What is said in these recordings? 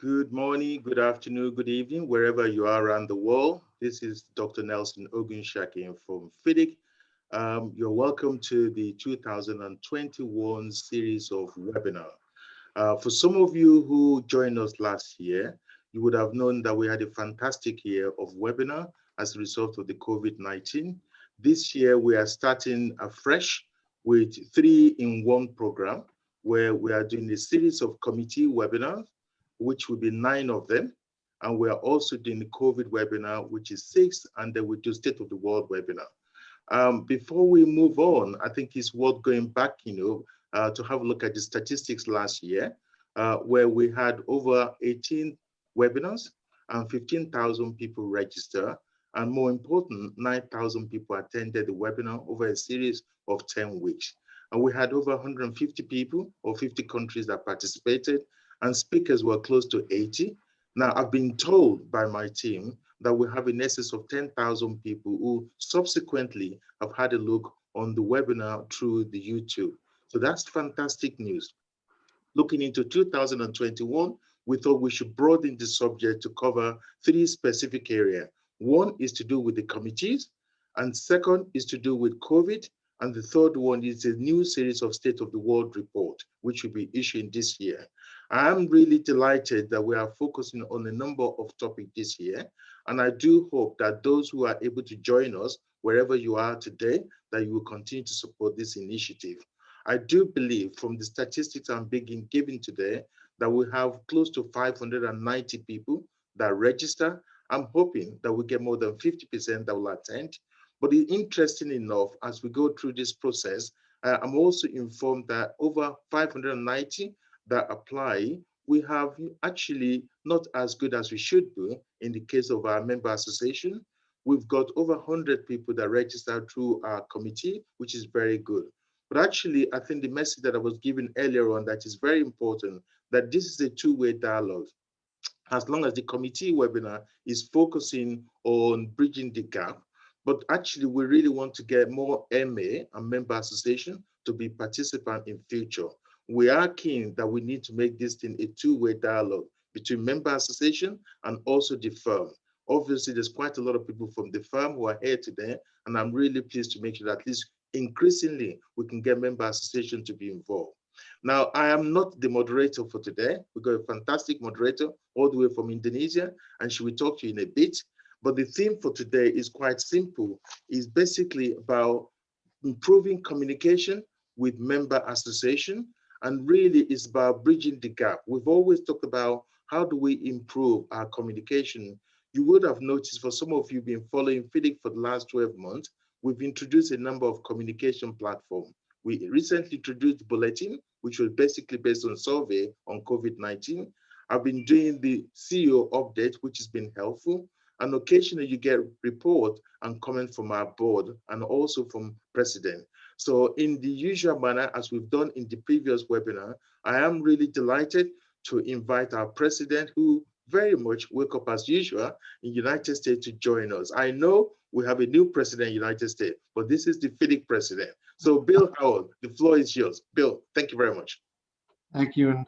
Good morning, good afternoon, good evening, wherever you are around the world. This is Dr. Nelson Ogunshakin from Fidic. You're welcome to the 2021 series of webinar. For some of you who joined us last year, you would have known that we had a fantastic year of webinar as a result of the COVID-19. This year, we are starting afresh with 3-in-1 program where we are doing a series of committee webinars, which will be 9 of them. And we are also doing the COVID webinar, which is 6, and then we do State of the World webinar. Before we move on, I think it's worth going back, to have a look at the statistics last year, where we had over 18 webinars and 15,000 people register. And more important, 9,000 people attended the webinar over a series of 10 weeks. And we had over 150 people or 50 countries that participated, and speakers were close to 80. Now, I've been told by my team that we have in excess of 10,000 people who subsequently have had a look on the webinar through the YouTube. So that's fantastic news. Looking into 2021, we thought we should broaden the subject to cover 3 specific areas. One is to do with the committees, and second is to do with COVID, and the third one is a new series of State of the World report, which will be issuing this year. I'm really delighted that we are focusing on a number of topics this year, and I do hope that those who are able to join us, wherever you are today, that you will continue to support this initiative. I do believe from the statistics I'm giving today that we have close to 590 people that register. I'm hoping that we get more than 50% that will attend. But interesting enough, as we go through this process, I'm also informed that over 590 that apply, we have actually not as good as we should be in the case of our member association. We've got over 100 people that registered through our committee, which is very good. But actually, I think the message that I was given earlier on that is very important, that this is a two-way dialogue. As long as the committee webinar is focusing on bridging the gap, but actually we really want to get more MA and member association to be participant in future. We are keen that we need to make this thing a two-way dialogue between member association and also the firm. Obviously, there's quite a lot of people from the firm who are here today, and I'm really pleased to make sure that at least increasingly we can get member association to be involved. Now, I am not the moderator for today. We've got a fantastic moderator all the way from Indonesia, and she will talk to you in a bit. But the theme for today is quite simple. It's basically about improving communication with member association, and really it's about bridging the gap. We've always talked about how do we improve our communication. You would have noticed, for some of you been following Fidic for the last 12 months, we've introduced a number of communication platforms. We recently introduced Bulletin, which was basically based on survey on COVID-19. I've been doing the CEO update, which has been helpful. And occasionally you get report and comment from our board and also from president. So in the usual manner, as we've done in the previous webinar, I am really delighted to invite our president, who very much wake up as usual in United States, to join us. I know we have a new president in United States, but this is the Fidic president. So Bill Howell, the floor is yours. Bill, thank you very much. Thank you,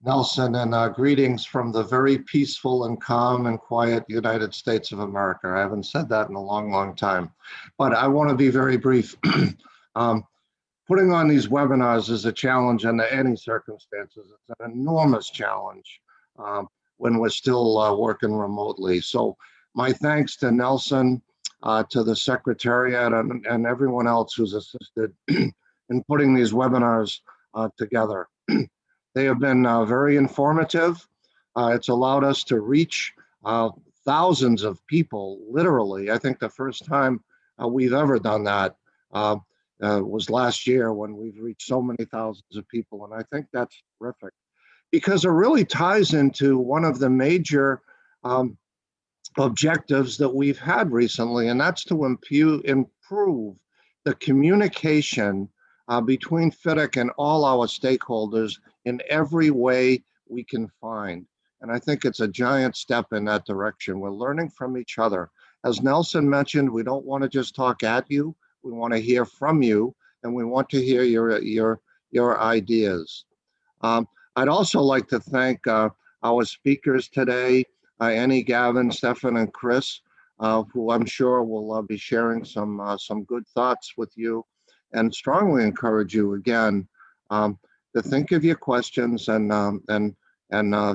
Nelson, and greetings from the very peaceful and calm and quiet United States of America. I haven't said that in a long, long time, but I want to be very brief. Putting on these webinars is a challenge under any circumstances. It's an enormous challenge when we're still working remotely. So my thanks to Nelson, to the Secretariat, and everyone else who's assisted in putting these webinars together. They have been very informative. It's allowed us to reach thousands of people, literally. I think the first time we've ever done that was last year, when we've reached so many thousands of people. And I think that's terrific, because it really ties into one of the major objectives that we've had recently, and that's to improve the communication between Fidic and all our stakeholders in every way we can find. And I think it's a giant step in that direction. We're learning from each other. As Nelson mentioned, we don't want to just talk at you. We want to hear from you, and we want to hear your ideas. I'd also like to thank Our speakers today, Annie, Gavin, Stefan, and Chris, who I'm sure will be sharing some good thoughts with you, and strongly encourage you again to think of your questions and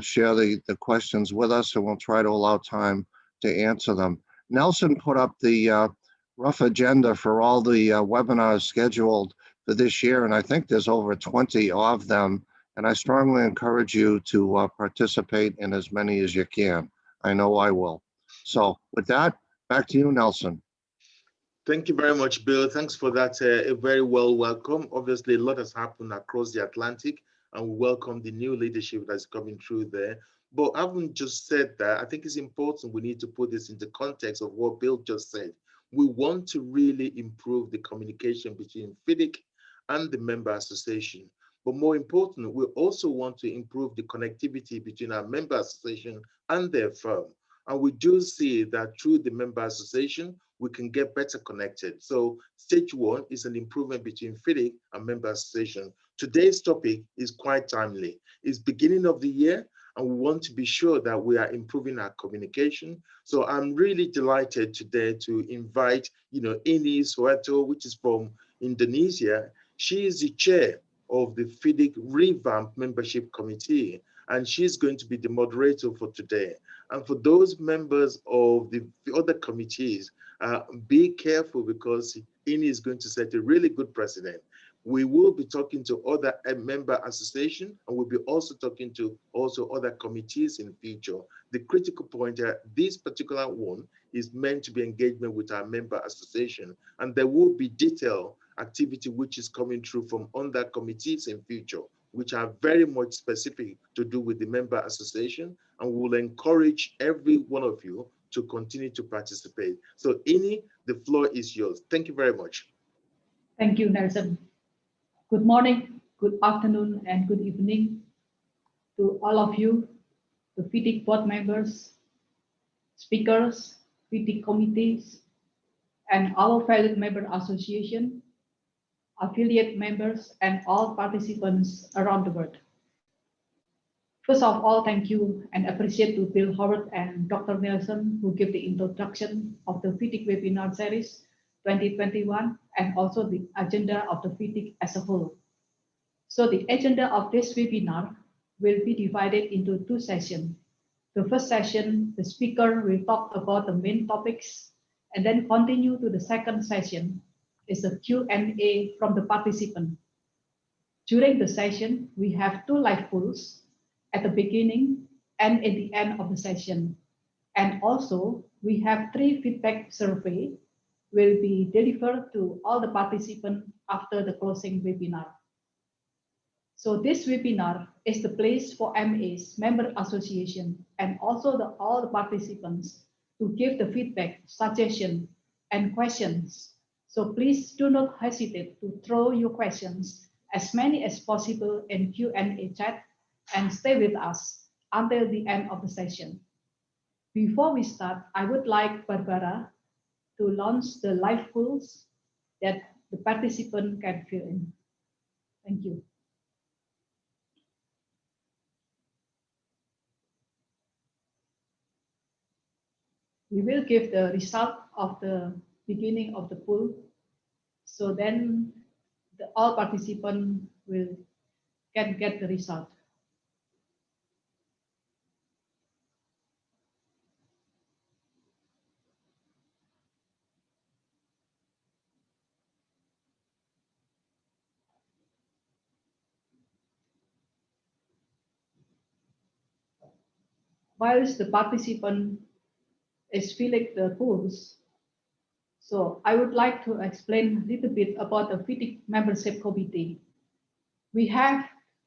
share the questions with us, and we'll try to allow time to answer them. Nelson put up the rough agenda for all the webinars scheduled for this year, and I think there's over 20 of them, and I strongly encourage you to participate in as many as you can. I know I will. So with that, back to you, Nelson. Thank you very much, Bill. Thanks for that. A very well welcome. Obviously, a lot has happened across the Atlantic, and we welcome the new leadership that's coming through there. But having just said that, I think it's important we need to put this into context of what Bill just said. We want to really improve the communication between Fidic and the member association. But more important, we also want to improve the connectivity between our member association and their firm. And we do see that through the member association, we can get better connected. So stage one is an improvement between Fidic and member association. Today's topic is quite timely. It's beginning of the year, and we want to be sure that we are improving our communication. So I'm really delighted today to invite, Ini Soeto, which is from Indonesia. She is the chair of the Fidic Revamp Membership Committee, and she's going to be the moderator for today. And for those members of the other committees, be careful, because Ini is going to set a really good precedent. We will be talking to other member associations, and we'll be also talking to other committees in the future. The critical point here, this particular one is meant to be engagement with our member association, and there will be detailed activity which is coming through from other committees in future, which are very much specific to do with the member association, and we will encourage every one of you to continue to participate. So Ini, the floor is yours. Thank you very much. Thank you, Nelson. Good morning, good afternoon, and good evening to all of you, the Fidic board members, speakers, Fidic committees, and our valued member association, affiliate members, and all participants around the world. First of all, thank you and appreciate to Bill Howard and Dr. Nelson, who give the introduction of the Fidic webinar series 2021 and also the agenda of the Fidic as a whole. So the agenda of this webinar will be divided into two sessions. The first session, the speaker will talk about the main topics, and then continue to the second session is a Q&A from the participant. During the session, we have two live polls at the beginning and at the end of the session. And also, we have 3 feedback survey will be delivered to all the participants after the closing webinar. So this webinar is the place for MAs, member association, and also all the participants to give the feedback, suggestion, and questions. So please do not hesitate to throw your questions, as many as possible, in Q&A chat, and stay with us until the end of the session. Before we start, I would like Barbara to launch the live polls that the participant can fill in. Thank you. We will give the result of the beginning of the poll. So then all participants can get the result. Whilst the participant is filling the polls, so I would like to explain a little bit about the Fidic membership committee. We have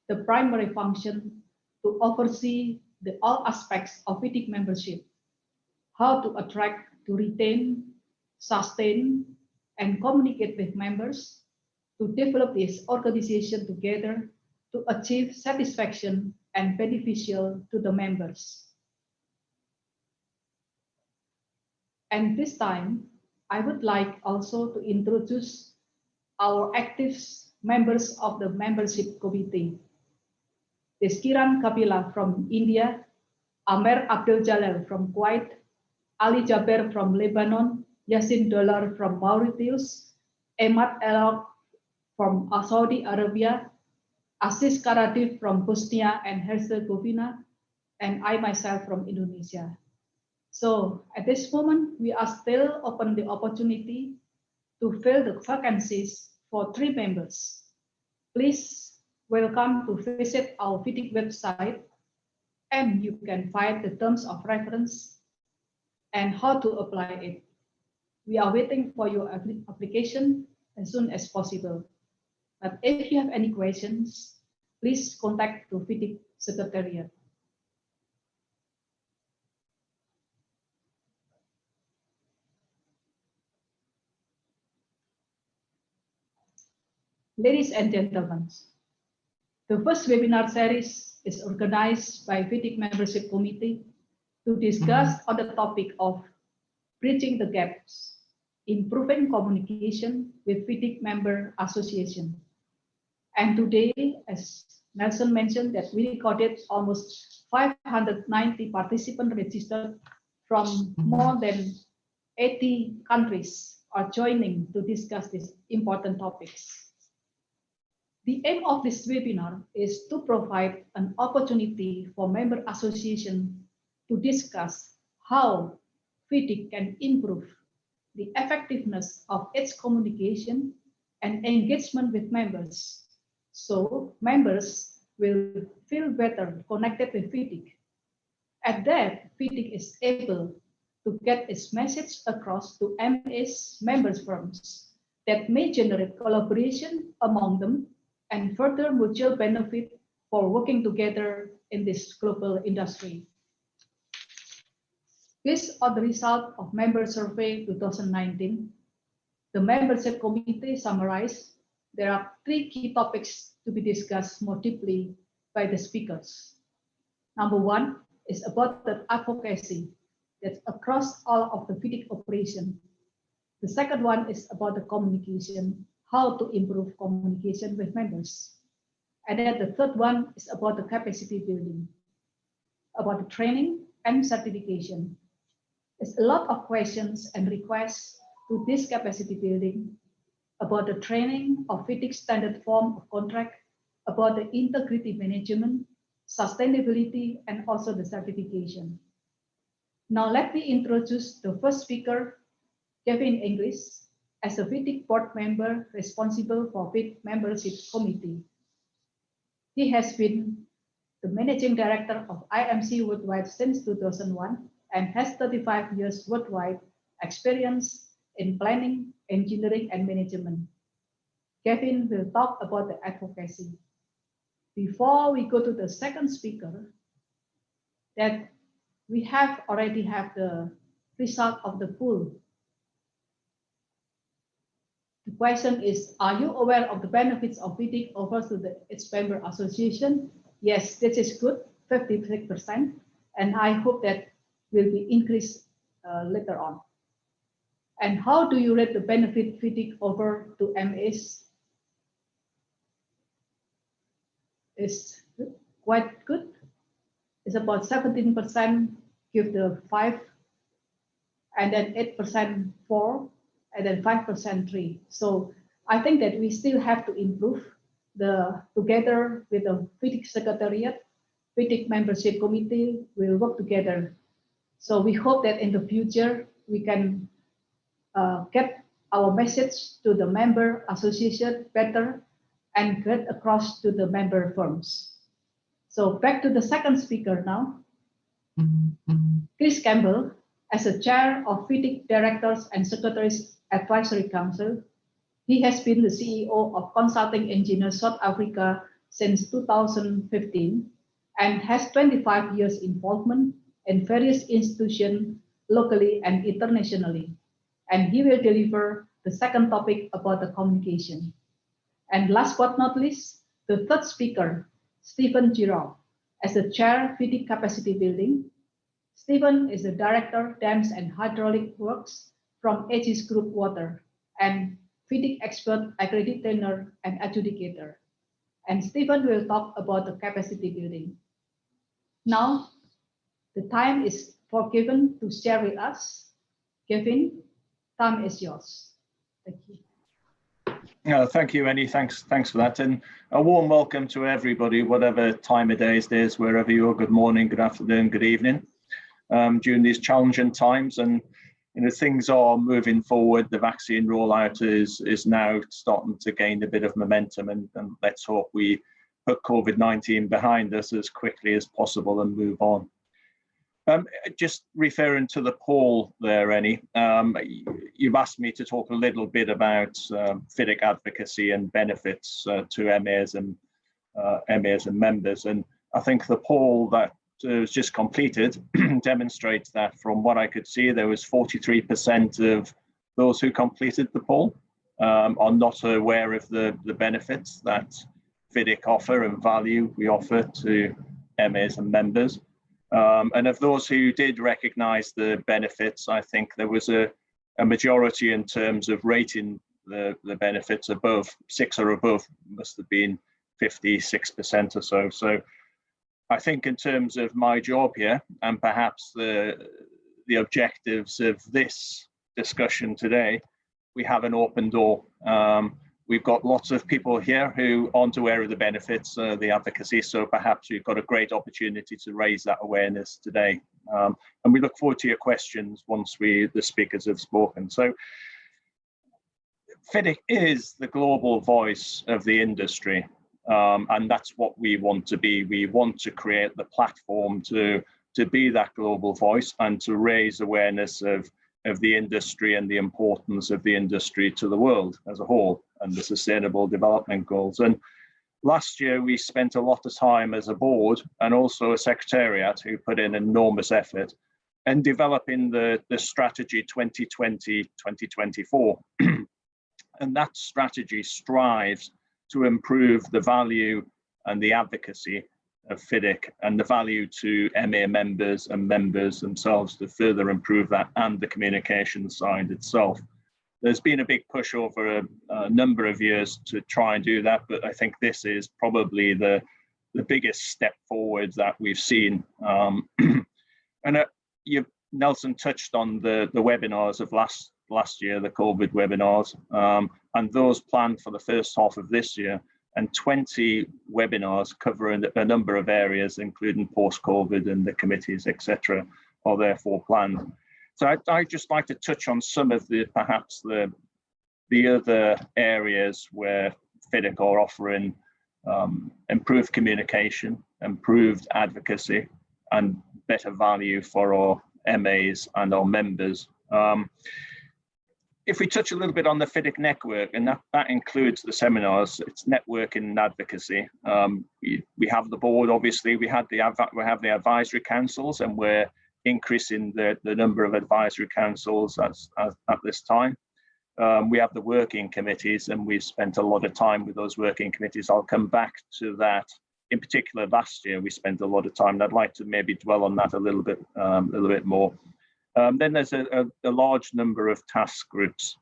the primary function to oversee all aspects of Fidic membership, how to attract, to retain, sustain, and communicate with members, to develop this organization together to achieve satisfaction and beneficial to the members. And this time, I would like also to introduce our active members of the membership committee. There's Kiran Kapila from India, Amer Abdel Jalal from Kuwait, Ali Jaber from Lebanon, Yassin Dollar from Mauritius, Emad Elok from Saudi Arabia, Aziz Karadif from Bosnia and Herzegovina, and I myself from Indonesia. So at this moment, we are still open the opportunity to fill the vacancies for 3 members. Please welcome to visit our Fidic website, and you can find the terms of reference and how to apply it. We are waiting for your application as soon as possible. But if you have any questions, please contact the Fidic Secretariat. Ladies and gentlemen, the first webinar series is organized by Fidic Membership Committee to discuss on the topic of bridging the gaps, improving communication with Fidic member association. And today, as Nelson mentioned, that we recorded almost 590 participants registered from more than 80 countries are joining to discuss these important topics. The aim of this webinar is to provide an opportunity for member association to discuss how Fidic can improve the effectiveness of its communication and engagement with members, so members will feel better connected with Fidic. At that, Fidic is able to get its message across to MA's members firms that may generate collaboration among them and further mutual benefit for working together in this global industry. Based on the result of member survey 2019, the membership committee summarized there are 3 key topics to be discussed more deeply by the speakers. Number 1 is about the advocacy that's across all of the Fidic operation. The second one is about the communication, how to improve communication with members. And then the third one is about the capacity building, about the training and certification. There's a lot of questions and requests to this capacity building, about the training of Fidic standard form of contract, about the integrity management, sustainability, and also the certification. Now let me introduce the first speaker, Kevin English, as a Fidic board member responsible for Fidic membership committee. He has been the managing director of IMC Worldwide since 2001 and has 35 years worldwide experience in planning, engineering, and management. Kevin will talk about the advocacy. Before we go to the second speaker, that we already have the result of the poll. The question is, are you aware of the benefits of Fidic offers to its member association? Yes, this is good, 56%, and I hope that will be increased later on. And how do you rate the benefit Fidic offer to MAs? It's quite good. It's about 17% give the 5, and then 8% 4, and then 5% 3. So I think that we still have to improve together with the Fidic Secretariat, Fidic Membership Committee will work together. So we hope that in the future we can get our message to the member association better and get across to the member firms. So back to the second speaker now. Chris Campbell, as a chair of Fidic Directors and Secretaries Advisory Council, he has been the CEO of Consulting Engineers South Africa since 2015 and has 25 years involvement in various institutions locally and internationally. And he will deliver the second topic about the communication. And last but not least, the third speaker, Stephen Girong, as the chair Fidic Capacity Building. Stephen is the director, dams and hydraulic works from Aegis Group Water and Fidic expert, accreditator, and adjudicator. And Stephen will talk about the capacity building. Now, The time is forgiven to share with us. Kevin, time is yours. Thank you. Thank you, Annie. Thanks for that. And a warm welcome to everybody, whatever time of day it is, wherever you are. Good morning, good afternoon, good evening. During these challenging times, and things are moving forward. The vaccine rollout is now starting to gain a bit of momentum, and let's hope we put COVID-19 behind us as quickly as possible and move on. Just referring to the poll there, Annie, you've asked me to talk a little bit about Fidic advocacy and benefits to MAs and members. And I think the poll that was just completed demonstrates that, from what I could see, there was 43% of those who completed the poll are not aware of the benefits that Fidic offer and value we offer to MAs and members. And of those who did recognize the benefits, I think there was a majority in terms of rating the benefits above 6 or above, must have been 56% or so. So I think in terms of my job here, and perhaps the objectives of this discussion today, we have an open door. We've got lots of people here who aren't aware of the benefits, the advocacy, so perhaps we've got a great opportunity to raise that awareness today. And we look forward to your questions once the speakers have spoken. So Fidic is the global voice of the industry, and that's what we want to be. We want to create the platform to be that global voice and to raise awareness of the industry and the importance of the industry to the world as a whole and the Sustainable Development Goals. And last year we spent a lot of time as a board and also a secretariat who put in enormous effort in developing the strategy 2020-2024. And that strategy strives to improve the value and the advocacy of Fidic and the value to MA members and members themselves to further improve that, and the communication side itself. There's been a big push over a number of years to try and do that, but I think this is probably the biggest step forward that we've seen. And Nelson touched on the webinars of last year, the COVID webinars, and those planned for the first half of this year. And 20 webinars covering a number of areas, including post-COVID and the committees, etc., are therefore planned. So I'd just like to touch on some of perhaps the other areas where Fidic are offering improved communication, improved advocacy, and better value for our MAs and our members. If we touch a little bit on the Fidic network, and that includes the seminars, it's networking and advocacy. We have the board, obviously, we have the advisory councils, and we're increasing the number of advisory councils at this time. We have the working committees, and we've spent a lot of time with those working committees. I'll come back to that. In particular, last year we spent a lot of time, and I'd like to maybe dwell on that a little bit more. Then there's a large number of task groups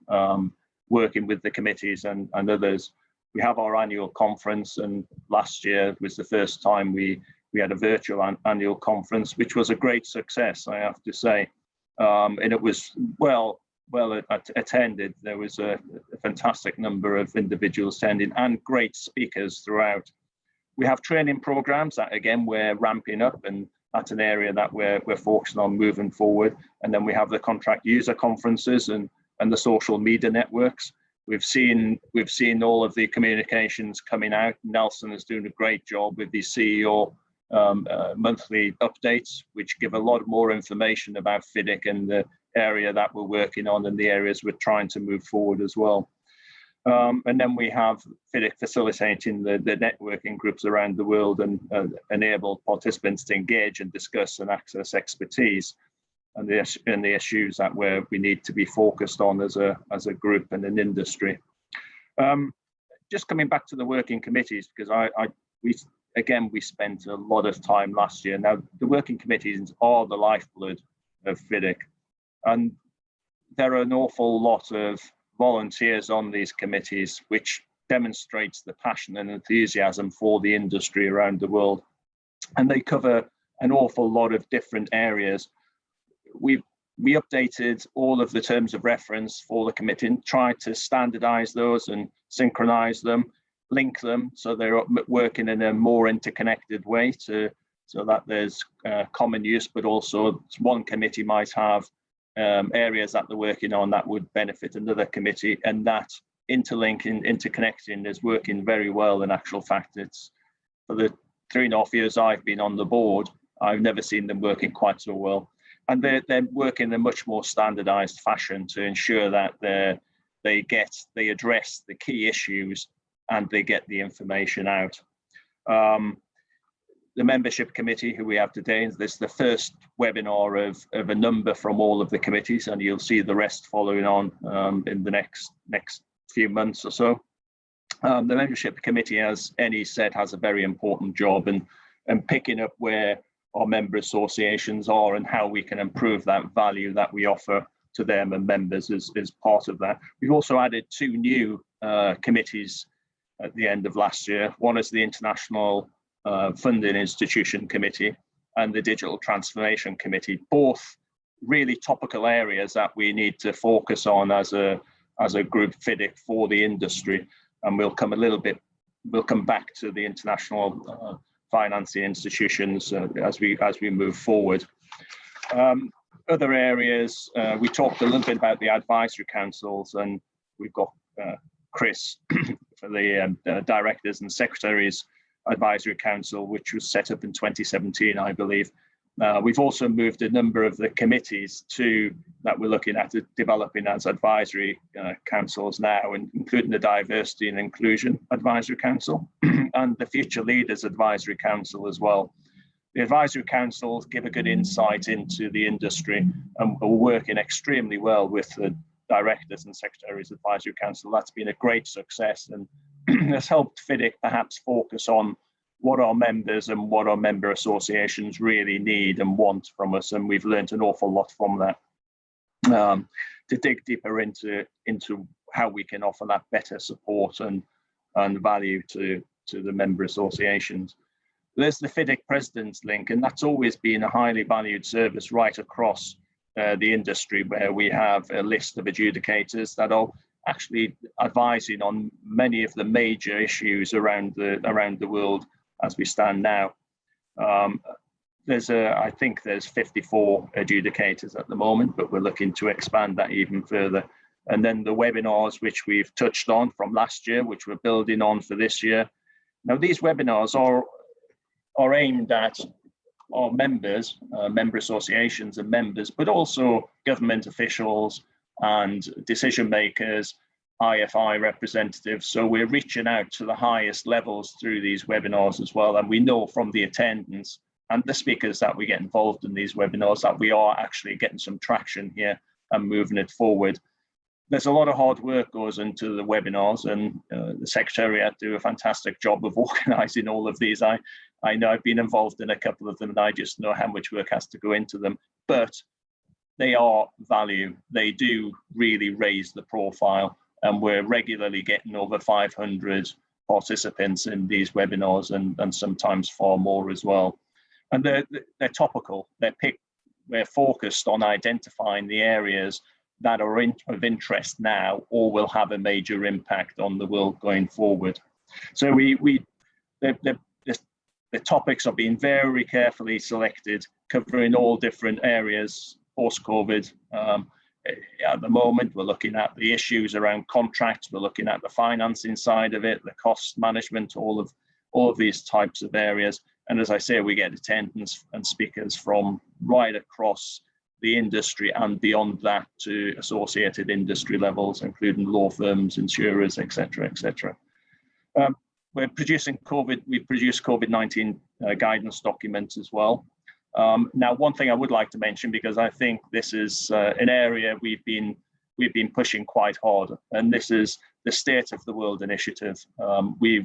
working with the committees and others. We have our annual conference, and last year was the first time we had a virtual annual conference, which was a great success, I have to say. And it was well attended. There was a fantastic number of individuals attending and great speakers throughout. We have training programs that, again, we're ramping up, and that's an area that we're focusing on moving forward. And then we have the contract user conferences and the social media networks. We've seen all of the communications coming out. Nelson is doing a great job with the CEO monthly updates, which give a lot more information about Fidic and the area that we're working on and the areas we're trying to move forward as well. And then we have Fidic facilitating the networking groups around the world and enable participants to engage and discuss and access expertise and the issues that we need to be focused on as a group and an industry. Just coming back to the working committees, because we spent a lot of time last year. Now, the working committees are the lifeblood of Fidic, and there are an awful lot of volunteers on these committees, which demonstrates the passion and enthusiasm for the industry around the world. And they cover an awful lot of different areas. We updated all of the terms of reference for the committee and tried to standardize those and synchronize them, link them so they're working in a more interconnected way so that there's common use, but also one committee might have areas that they're working on that would benefit another committee, and that interlinking, interconnecting is working very well. In actual fact, it's for the 3.5 years I've been on the board, I've never seen them working quite so well. And they're working in a much more standardized fashion to ensure that they address the key issues and they get the information out. The membership committee who we have today, this is the first webinar of a number from all of the committees, and you'll see the rest following on in the next few months or so. The membership committee, as Eni said, has a very important job in picking up where our member associations are and how we can improve that value that we offer to them and members as part of that. We've also added 2 new committees at the end of last year. One is the International Funding Institution Committee and the Digital Transformation Committee, both really topical areas that we need to focus on as a group Fidic for the industry. And we'll come back to the international financing institutions as we move forward. Other areas, we talked a little bit about the advisory councils, and we've got Chris for the Directors and Secretaries Advisory Council, which was set up in 2017, I believe. We've also moved a number of the committees that we're looking at developing as advisory councils now, including the Diversity and Inclusion Advisory Council and the Future Leaders Advisory Council as well. The advisory councils give a good insight into the industry and are working extremely well with the Directors and Secretaries Advisory Council. That's been a great success and has helped Fidic perhaps focus on what our members and what our member associations really need and want from us, and we've learned an awful lot from that to dig deeper into how we can offer that better support and value to the member associations. There's the Fidic President's link, and that's always been a highly valued service right across the industry, where we have a list of adjudicators that are actually advising on many of the major issues around the world as we stand now. I think there's 54 adjudicators at the moment, but we're looking to expand that even further. And then the webinars, which we've touched on from last year, which we're building on for this year. Now, these webinars are aimed at our members, member associations and members, but also government officials and decision makers, IFI representatives. So we're reaching out to the highest levels through these webinars as well. And we know from the attendance and the speakers that we get involved in these webinars that we are actually getting some traction here and moving it forward. There's a lot of hard work goes into the webinars, and the Secretariat do a fantastic job of organising all of these. I know I've been involved in a couple of them, and I just know how much work has to go into them, but they are value. They do really raise the profile, and we're regularly getting over 500 participants in these webinars, and sometimes far more as well. And they're topical. We're focused on identifying the areas that are of interest now or will have a major impact on the world going forward. So the topics are being very carefully selected, covering all different areas post-COVID. At the moment, we're looking at the issues around contracts, we're looking at the financing side of it, the cost management, all of these types of areas. And as I say, we get attendance and speakers from right across the industry and beyond that to associated industry levels, including law firms, insurers, etc., etc. We're producing we've produced COVID-19 guidance documents as well. Now, one thing I would like to mention, because I think this is an area we've been pushing quite hard, and this is the State of the World initiative. We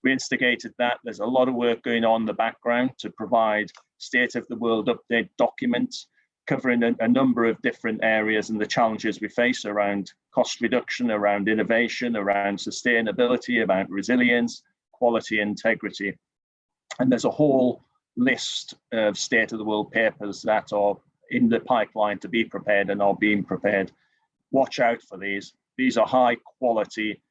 instigated that. There's a lot of work going on in the background to provide State of the World update documents covering a number of different areas and the challenges we face around cost reduction, around innovation, around sustainability, about resilience, quality, integrity. And there's a whole list of state of the world papers that are in the pipeline to be prepared and are being prepared. Watch out for these. These are high quality,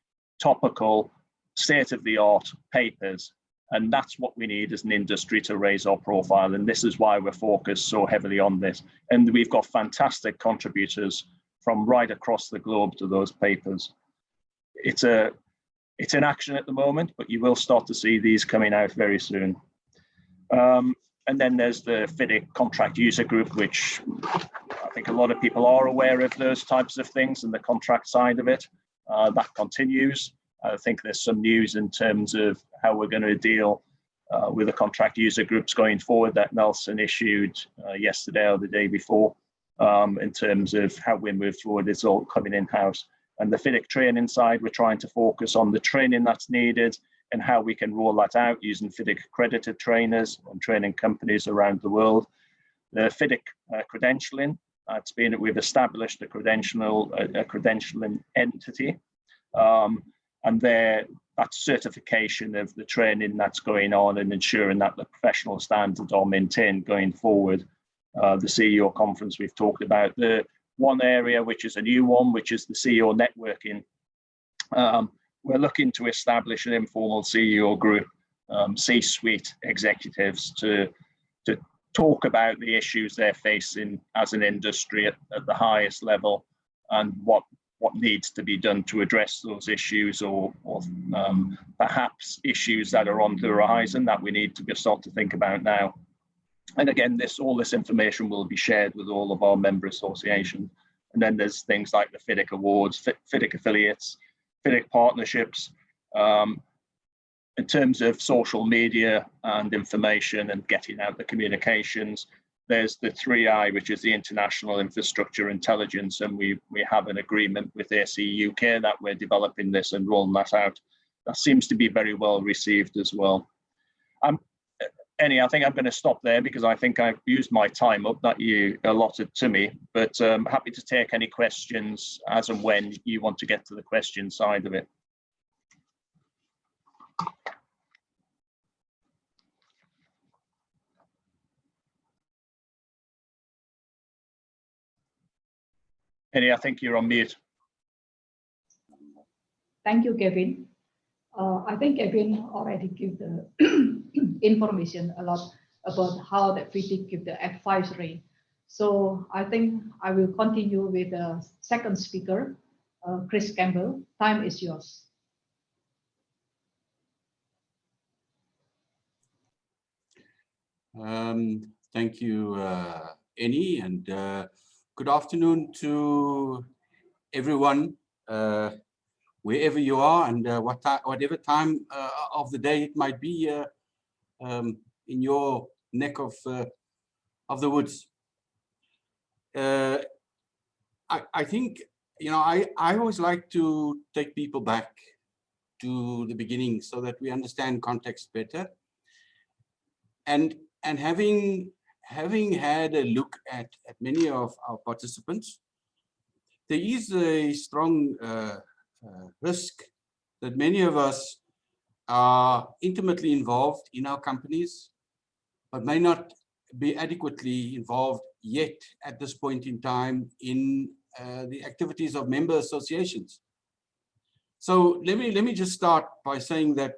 topical, state-of-the-art papers. And that's what we need as an industry to raise our profile. And this is why we're focused so heavily on this. And we've got fantastic contributors from right across the globe to those papers. It's in action at the moment, but you will start to see these coming out very soon. And then there's the Fidic contract user group, which I think a lot of people are aware of those types of things and the contract side of it. That continues. I think there's some news in terms of how we're going to deal with the contract user groups going forward that Nelson issued yesterday or the day before in terms of how we move forward. It's all coming in-house. And the Fidic training side, we're trying to focus on the training that's needed and how we can roll that out using Fidic accredited trainers and training companies around the world. The Fidic credentialing, we've established a credentialing entity, and that certification of the training that's going on and ensuring that the professional standards are maintained going forward. The CEO conference we've talked about. The one area which is a new one, which is the CEO networking. We're looking to establish an informal CEO group, C-suite executives to talk about the issues they're facing as an industry at the highest level and what needs to be done to address those issues or perhaps issues that are on the horizon that we need to start to think about now. And again, all this information will be shared with all of our member associations. And then there's things like the Fidic Awards, Fidic Affiliates, Fidic Partnerships. In terms of social media and information and getting out the communications, there's the 3I, which is the International Infrastructure Intelligence, and we have an agreement with AC UK that we're developing this and rolling that out. That seems to be very well received as well. I think I'm going to stop there because I think I've used my time up that you allotted to me, but happy to take any questions as and when you want to get to the question side of it. Penny, I think you're on mute. Thank you, Kevin. I think Kevin already gave the information a lot about how the Fidic give the advisory. So I think I will continue with the second speaker, Chris Campbell. Time is yours. Thank you, Annie, and good afternoon to everyone, wherever you are and whatever time of the day it might be in your neck of the woods. I think, I always like to take people back to the beginning so that we understand context better. And having had a look at many of our participants, there is a strong risk that many of us are intimately involved in our companies, but may not be adequately involved yet at this point in time in the activities of member associations. So let me just start by saying that,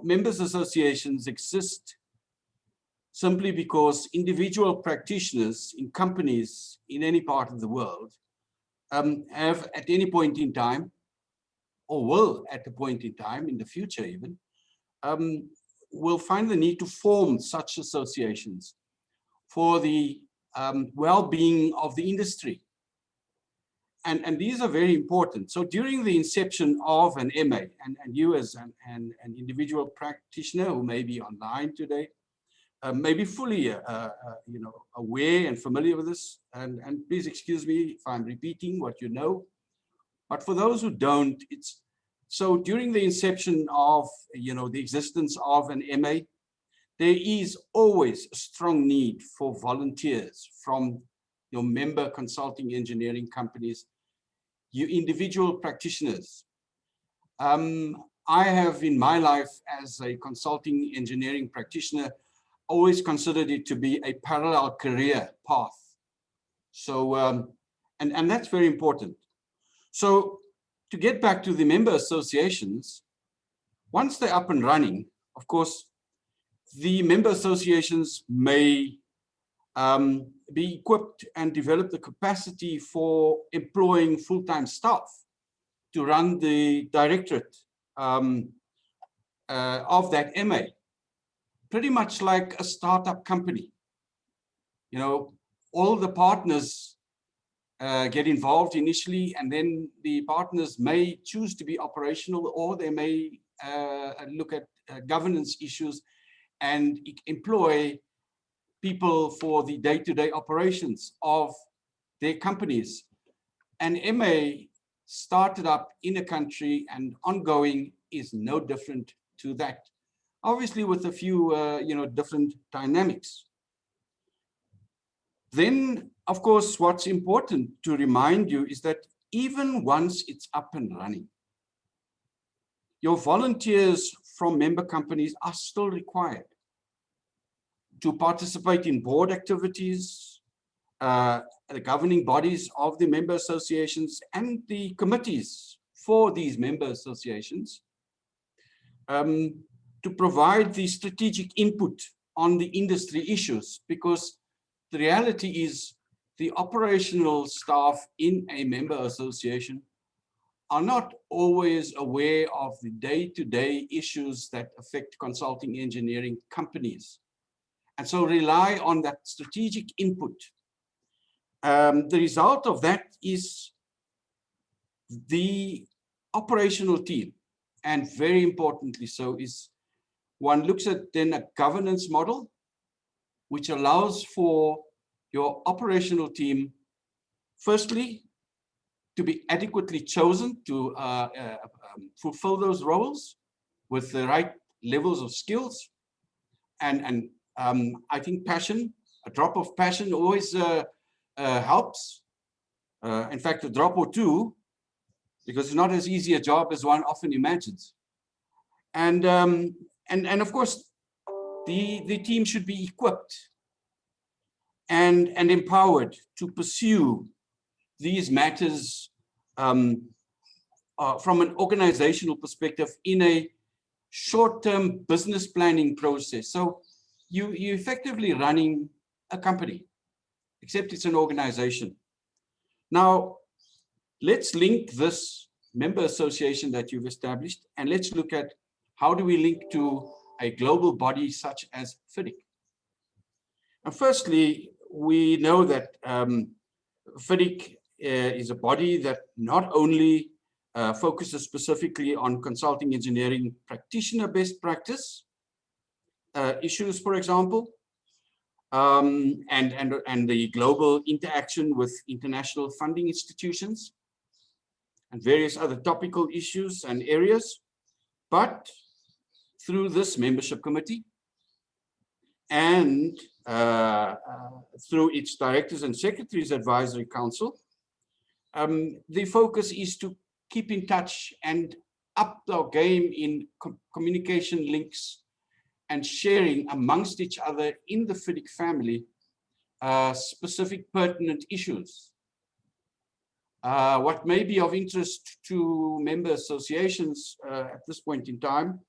members associations exist simply because individual practitioners in companies in any part of the world have at any point in time, or will at a point in time in the future even, will find the need to form such associations for the well-being of the industry. And these are very important. So during the inception of an MA, and you as an individual practitioner who may be online today, may be fully aware and familiar with this, and please excuse me if I'm repeating what you know. But for those who don't, so during the inception of the existence of an MA, there is always a strong need for volunteers from your member consulting engineering companies, you individual practitioners. I have in my life as a consulting engineering practitioner, always considered it to be a parallel career path. So, and that's very important. So to get back to the member associations, once they're up and running, of course, the member associations may be equipped and develop the capacity for employing full-time staff to run the directorate of that MA, pretty much like a startup company. You know, all the partners get involved initially, and then the partners may choose to be operational, or they may look at governance issues and employ people for the day-to-day operations of their companies. And MA started up in a country and ongoing is no different to that. Obviously with a few different dynamics. Then, of course, what's important to remind you is that even once it's up and running, your volunteers from member companies are still required to participate in board activities, the governing bodies of the member associations and the committees for these member associations, to provide the strategic input on the industry issues, because the reality is the operational staff in a member association are not always aware of the day-to-day issues that affect consulting engineering companies, and so rely on that strategic input. The result of that is the operational team, and very importantly so, is one looks at then a governance model which allows for your operational team, firstly, to be adequately chosen to fulfill those roles with the right levels of skills. And I think passion, a drop of passion always helps. In fact, a drop or two, because it's not as easy a job as one often imagines. And of course, the team should be equipped and empowered to pursue these matters from an organizational perspective in a short-term business planning process. So you're effectively running a company, except it's an organization. Now, let's link this member association that you've established, and let's look at how do we link to a global body such as Fidic. And firstly, we know that Fidic is a body that not only focuses specifically on consulting engineering practitioner best practice issues, for example, and the global interaction with international funding institutions and various other topical issues and areas, but through this membership committee and through its directors and secretaries advisory council, the focus is to keep in touch and up our game in communication links and sharing amongst each other in the Fidic family specific pertinent issues. What may be of interest to member associations at this point in time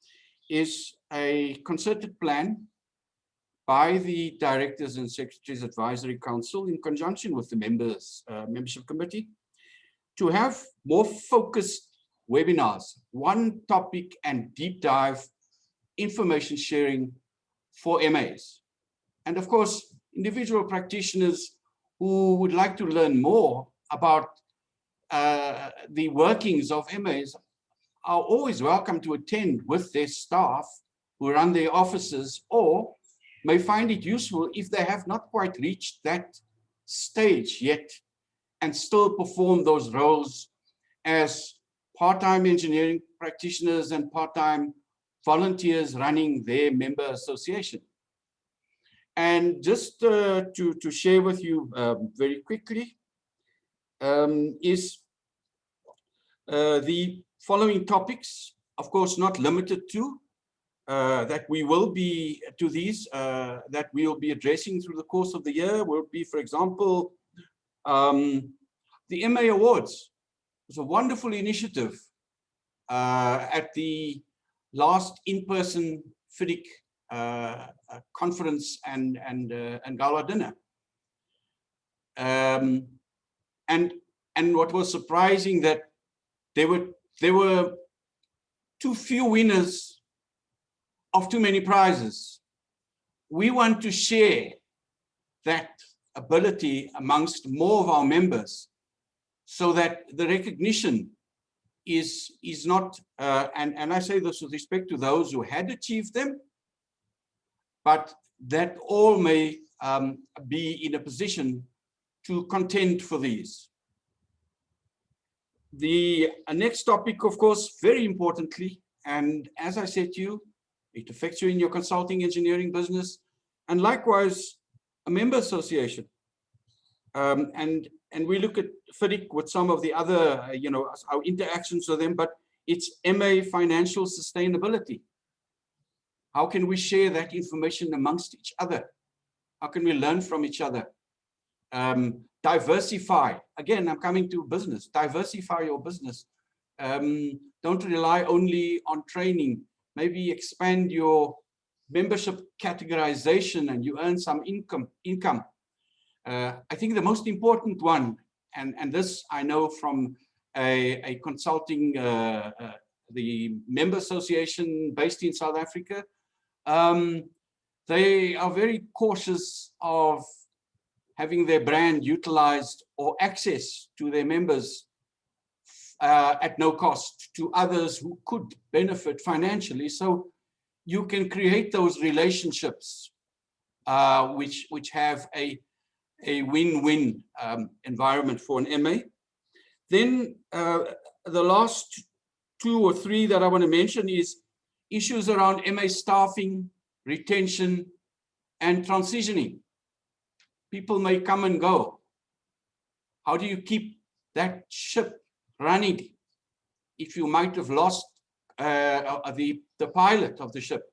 is a concerted plan by the Directors and Secretaries Advisory Council in conjunction with the membership committee to have more focused webinars, one topic and deep dive information sharing for MAs. And of course, individual practitioners who would like to learn more about the workings of MAs are always welcome to attend with their staff who run their offices, or may find it useful if they have not quite reached that stage yet and still perform those roles as part-time engineering practitioners and part-time volunteers running their member association. And just to share with you very quickly is the following topics, of course not limited to, that we will be that we will be addressing through the course of the year will be, for example, the MA Awards. It was a wonderful initiative at the last in-person Fidic conference and gala dinner. And what was surprising that there were too few winners of too many prizes. We want to share that ability amongst more of our members so that the recognition is not, and I say this with respect to those who had achieved them, but that all may be in a position to contend for these. The next topic, of course, very importantly, and as I said to you, it affects you in your consulting engineering business, and likewise, a member association. And we look at Fidic with some of the other, our interactions with them, but it's MA financial sustainability. How can we share that information amongst each other? How can we learn from each other? Diversify. Again, I'm coming to business. Diversify your business. Don't rely only on training. Maybe expand your membership categorization and you earn some income. I think the most important one, and this I know from a consulting, the member association based in South Africa, they are very cautious of having their brand utilized or access to their members at no cost to others who could benefit financially. So you can create those relationships which have a win-win environment for an MA. Then the last two or three that I want to mention is issues around MA staffing, retention, and transitioning. People may come and go. How do you keep that ship running if you might have lost the pilot of the ship?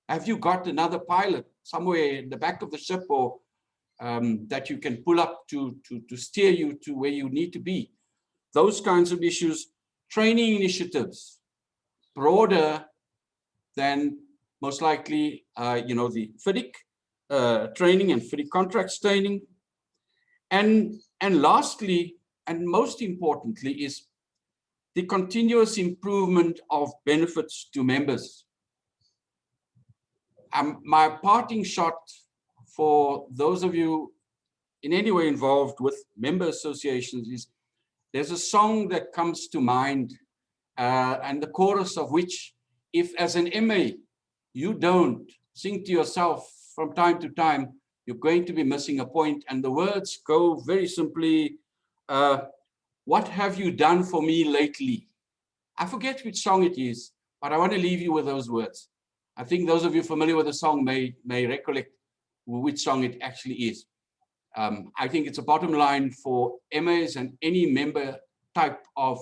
Have you got another pilot somewhere in the back of the ship, or that you can pull up to steer you to where you need to be? Those kinds of issues. Training initiatives, broader than most likely, the Fidic training and Fidic contracts training. And lastly, and most importantly, is the continuous improvement of benefits to members. My parting shot for those of you in any way involved with member associations is there's a song that comes to mind, and the chorus of which, if as an MA you don't sing to yourself from time to time, you're going to be missing a point. And the words go very simply, what have you done for me lately? I forget which song it is, but I want to leave you with those words. I think those of you familiar with the song may recollect which song it actually is. I think it's a bottom line for MAs and any member type of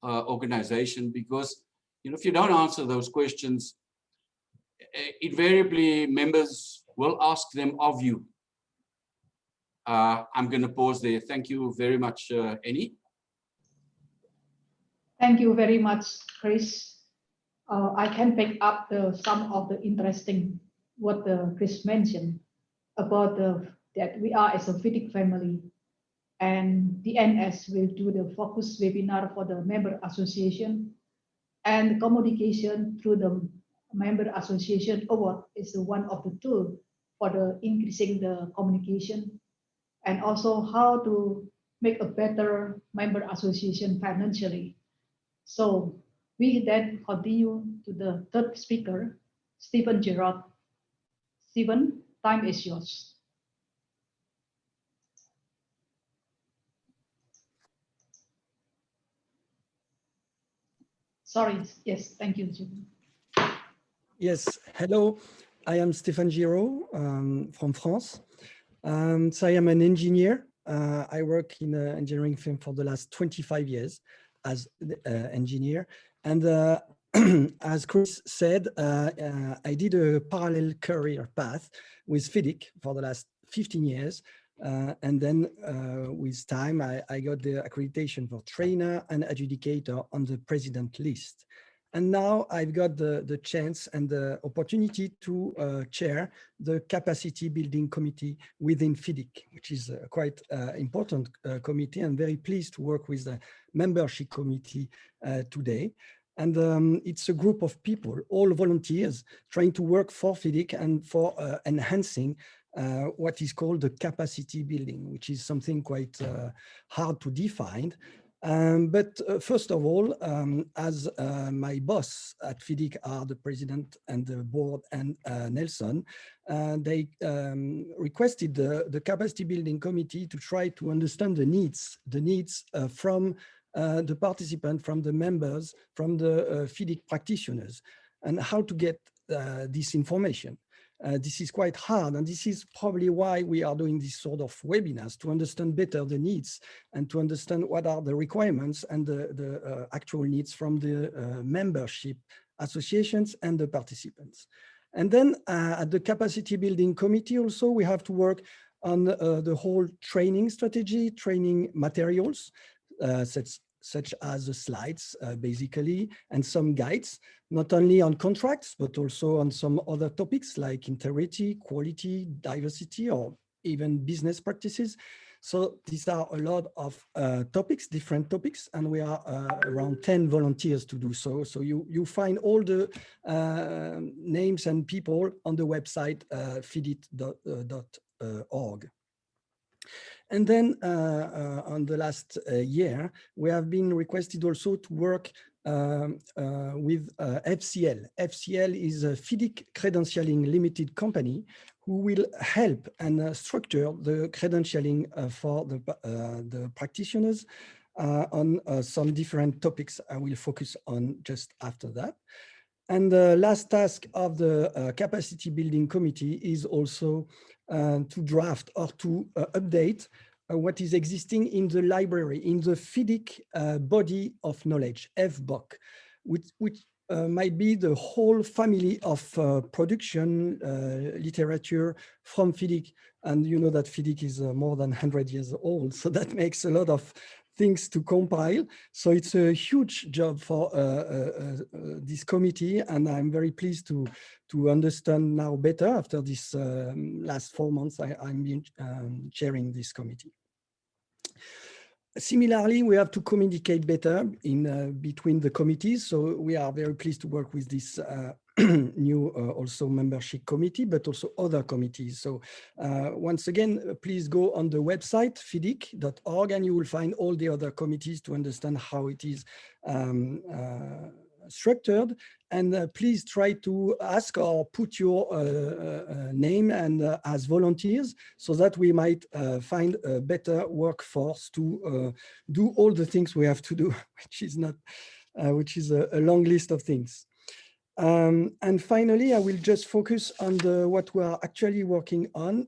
organization, because if you don't answer those questions, invariably members will ask them of you. I'm going to pause there. Thank you very much, Annie. Thank you very much, Chris. I can pick up some of the interesting what Chris mentioned about that we are as a Fidic family, and the NS will do the focus webinar for the member association, and communication through the member association award is one of the tools for the increasing the communication, and also how to make a better member association financially. So we then continue to the third speaker, Stephen Girong. Stephen, time is yours. Sorry, yes, thank you, Stephen. Yes, hello, I am Stephen Girong from France. So I am an engineer. I work in an engineering firm for the last 25 years as an engineer. And as Chris said, I did a parallel career path with Fidic for the last 15 years. And then with time, I got the accreditation for trainer and adjudicator on the president list. And now I've got the chance and the opportunity to chair the capacity building committee within Fidic, which is a quite important committee. I'm very pleased to work with the membership committee today. And it's a group of people, all volunteers, trying to work for Fidic and for enhancing what is called the capacity building, which is something quite hard to define. But first of all, as my boss at Fidic are the president and the board and Nelson, they requested the capacity building committee to try to understand the needs from the participant, from the members, from the Fidic practitioners, and how to get this information. This is quite hard, and this is probably why we are doing this sort of webinars, to understand better the needs and to understand what are the requirements and the actual needs from the membership associations and the participants. And then at the capacity building committee also, we have to work on the whole training strategy, training materials, such as the slides, basically, and some guides, not only on contracts, but also on some other topics like integrity, quality, diversity, or even business practices. So these are a lot of topics, different topics, and we are around 10 volunteers to do so. So you find all the names and people on the website fidic.org. And then on the last year, we have been requested also to work with FCL. FCL is a Fidic Credentialing Limited company who will help and structure the credentialing for the practitioners on some different topics I will focus on just after that. And the last task of the capacity building committee is also to draft or to update what is existing in the library, in the Fidic body of knowledge, FBOK, which might be the whole family of production literature from Fidic. And you know that Fidic is more than 100 years old, so that makes a lot of things to compile. So it's a huge job for this committee, and I'm very pleased to understand now better after this last 4 months I'm chairing this committee. Similarly, we have to communicate better in between the committees. So we are very pleased to work with this new also membership committee, but also other committees. So once again, please go on the website fidic.org and you will find all the other committees to understand how it is structured. And please try to ask or put your name and as volunteers so that we might find a better workforce to do all the things we have to do, which is a long list of things. And finally, I will just focus on what we are actually working on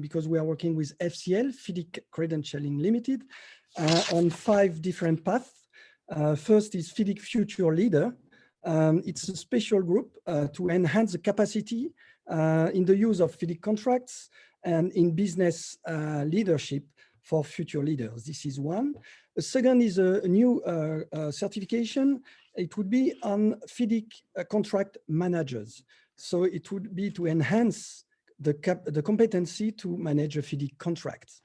because we are working with FCL, Fidic Credentialing Limited, on 5 different paths. First is Fidic Future Leader. It's a special group to enhance the capacity in the use of Fidic contracts and in business leadership for future leaders. This is one. The second is a new certification. It would be on Fidic contract managers. So it would be to enhance the competency to manage a Fidic contract.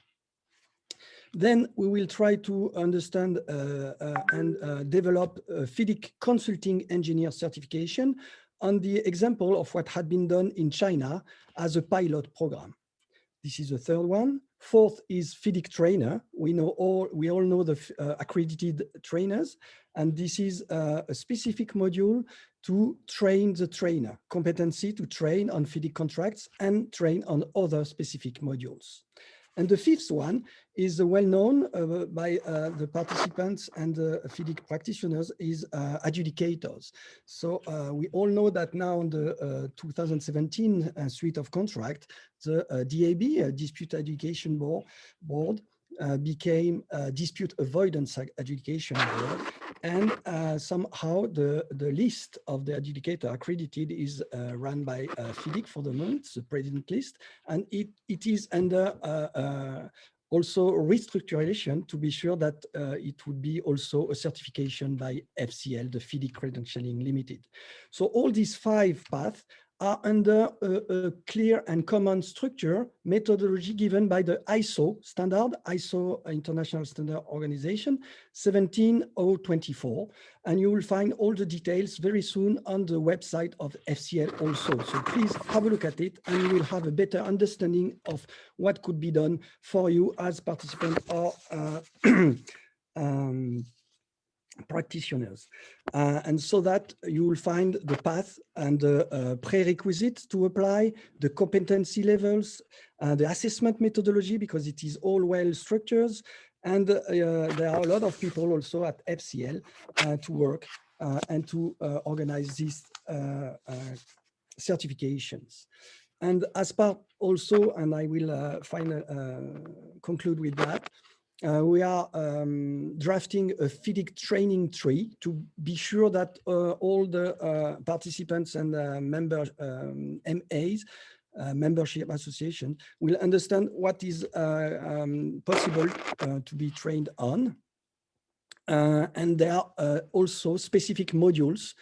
Then we will try to understand and develop a Fidic consulting engineer certification on the example of what had been done in China as a pilot program. This is the third one. Fourth is Fidic trainer. We all know the accredited trainers, and this is a specific module to train the trainer, competency to train on Fidic contracts and train on other specific modules. And the fifth one is well known by the participants and the Fidic practitioners is adjudicators. So we all know that now on the 2017 suite of contract, the DAB, Dispute Adjudication Board, became a dispute avoidance adjudication board, and somehow the list of the adjudicator accredited is run by Fidic for the moment, the president list, and it is under also restructuration to be sure that it would be also a certification by FCL, the Fidic Credentialing Limited. So all these 5 paths are under a clear and common structure methodology given by the ISO standard, ISO International Standard Organization 17024. And you will find all the details very soon on the website of FCL also. So please have a look at it and you will have a better understanding of what could be done for you as participants or practitioners. And so that you will find the path and the prerequisites to apply, the competency levels, the assessment methodology, because it is all well structured. And there are a lot of people also at FCL to work and to organize these certifications. And as part also, and I will conclude with that, we are drafting a Fidic training tree to be sure that all the participants and members, MAs, membership association, will understand what is possible to be trained on. And there are also specific modules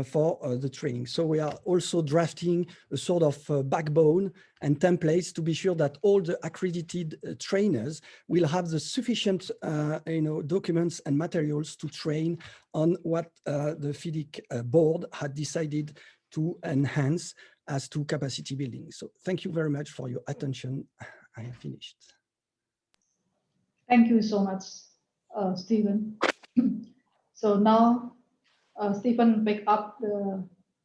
for the training. So we are also drafting a sort of backbone and templates to be sure that all the accredited trainers will have the sufficient documents and materials to train on what the Fidic board had decided to enhance as to capacity building. So thank you very much for your attention. I have finished. Thank you so much, Stephen. So now Stephen picked up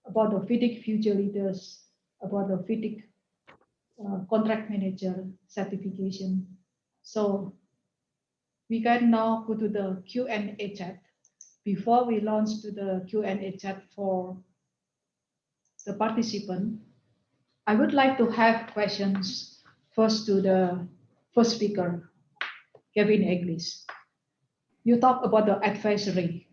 about the Fidic future leaders, about the Fidic contract manager certification. So we can now go to the Q&A chat. Before we launch to the Q&A chat for the participant, I would like to have questions first to the first speaker, Kevin Eglis. You talk about the advisory.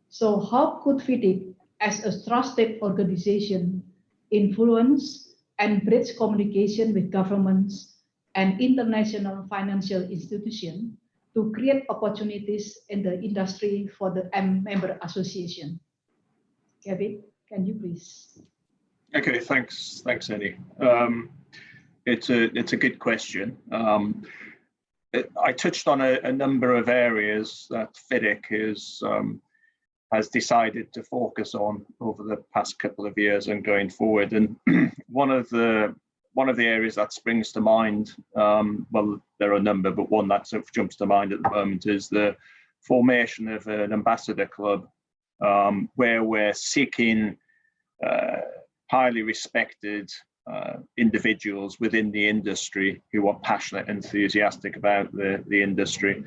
So how could Fidic, as a trusted organization, influence and bridge communication with governments and international financial institutions to create opportunities in the industry for the member association? Kevin, can you please? Okay, thanks, Annie. It's a good question. I touched on a number of areas that Fidic has decided to focus on over the past couple of years and going forward. And one of the areas that springs to mind, well, there are a number, but one that sort of jumps to mind at the moment is the formation of an ambassador club, where we're seeking highly respected individuals within the industry who are passionate, enthusiastic about the industry.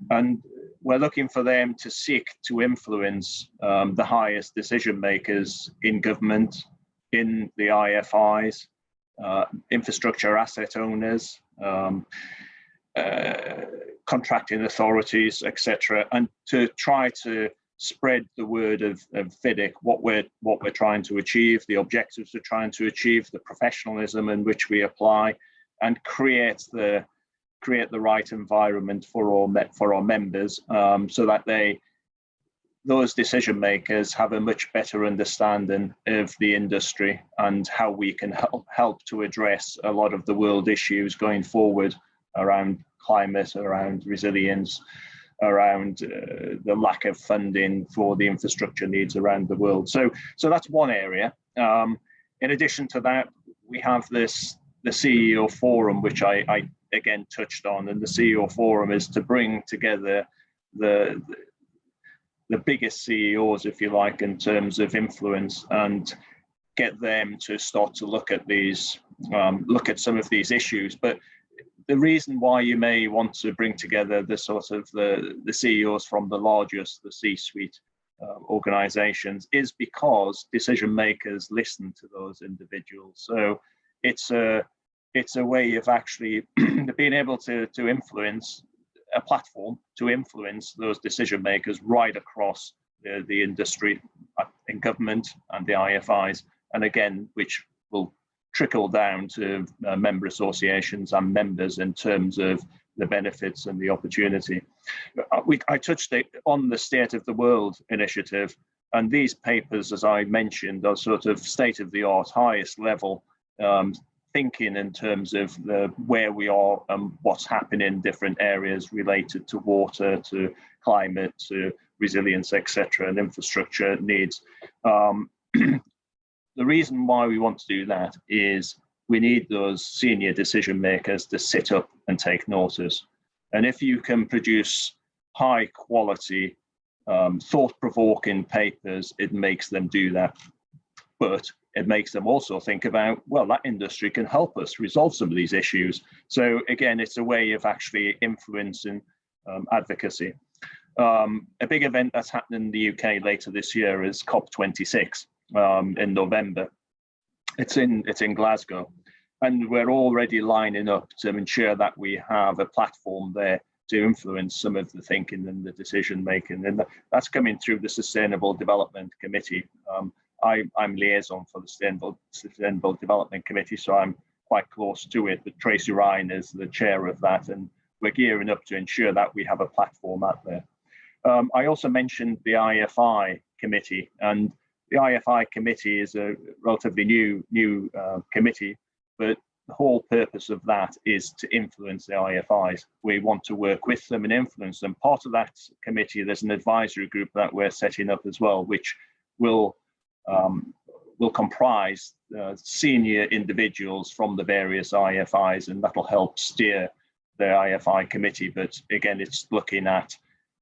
And we're looking for them to seek to influence the highest decision makers in government, in the IFIs, infrastructure asset owners, contracting authorities, etc., and to try to spread the word of Fidic, what we're trying to achieve, the objectives we're trying to achieve, the professionalism in which we apply, and create the right environment for our members, so that those decision makers have a much better understanding of the industry and how we can help to address a lot of the world issues going forward around climate, around resilience, around the lack of funding for the infrastructure needs around the world. So that's one area. In addition to that, we have the CEO Forum, which I again touched on, and the CEO Forum is to bring together the biggest CEOs, if you like, in terms of influence, and get them to start to look at some of these issues. But the reason why you may want to bring together the CEOs from the largest, the C-suite organizations, is because decision makers listen to those individuals. So it's a way of actually being able to influence a platform to influence those decision makers right across the industry, in government and the IFIs, and again, which will trickle down to member associations and members in terms of the benefits and the opportunity. I touched on the State of the World initiative, and these papers, as I mentioned, are sort of state-of-the-art, highest level thinking in terms of where we are and what's happening in different areas related to water, to climate, to resilience, etc., and infrastructure needs. The reason why we want to do that is we need those senior decision makers to sit up and take notice. And if you can produce high quality, thought-provoking papers, it makes them do that. But it makes them also think about, well, that industry can help us resolve some of these issues. So again, it's a way of actually influencing advocacy. A big event that's happening in the UK later this year is COP26 in November. It's in Glasgow, and we're already lining up to ensure that we have a platform there to influence some of the thinking and the decision making, and that's coming through the Sustainable Development Committee. I'm liaison for the Sustainable Development Committee, so I'm quite close to it, but Tracy Ryan is the chair of that, and we're gearing up to ensure that we have a platform out there. I also mentioned the IFI committee, and the IFI committee is a relatively new committee, but the whole purpose of that is to influence the IFIs. We want to work with them and influence them. Part of that committee, there's an advisory group that we're setting up as well, which will comprise senior individuals from the various IFIs, and that'll help steer the IFI committee. But again, it's looking at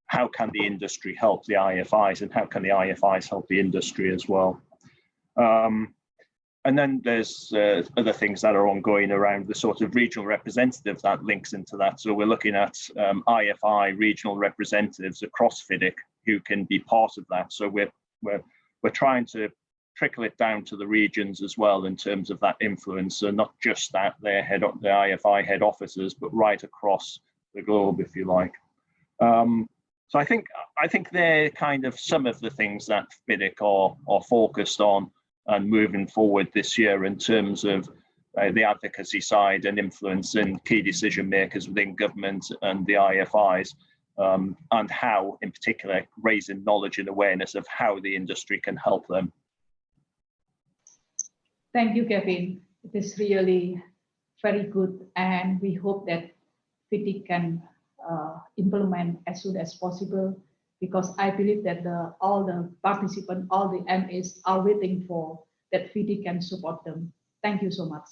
how can the industry help the IFIs, and how can the IFIs help the industry as well. And then there's other things that are ongoing around the sort of regional representative that links into that. So we're looking at IFI regional representatives across Fidic who can be part of that. So we're trying to trickle it down to the regions as well in terms of that influence. So not just that the IFI head officers, but right across the globe, if you like. So I think they're kind of some of the things that Fidic are focused on and moving forward this year in terms of the advocacy side and influencing key decision makers within government and the IFIs, and how, in particular, raising knowledge and awareness of how the industry can help them. Thank you, Kevin. It is really very good, and we hope that Fidic can implement as soon as possible, because I believe that all the participants, all the MAs are waiting for that Fidic can support them. Thank you so much.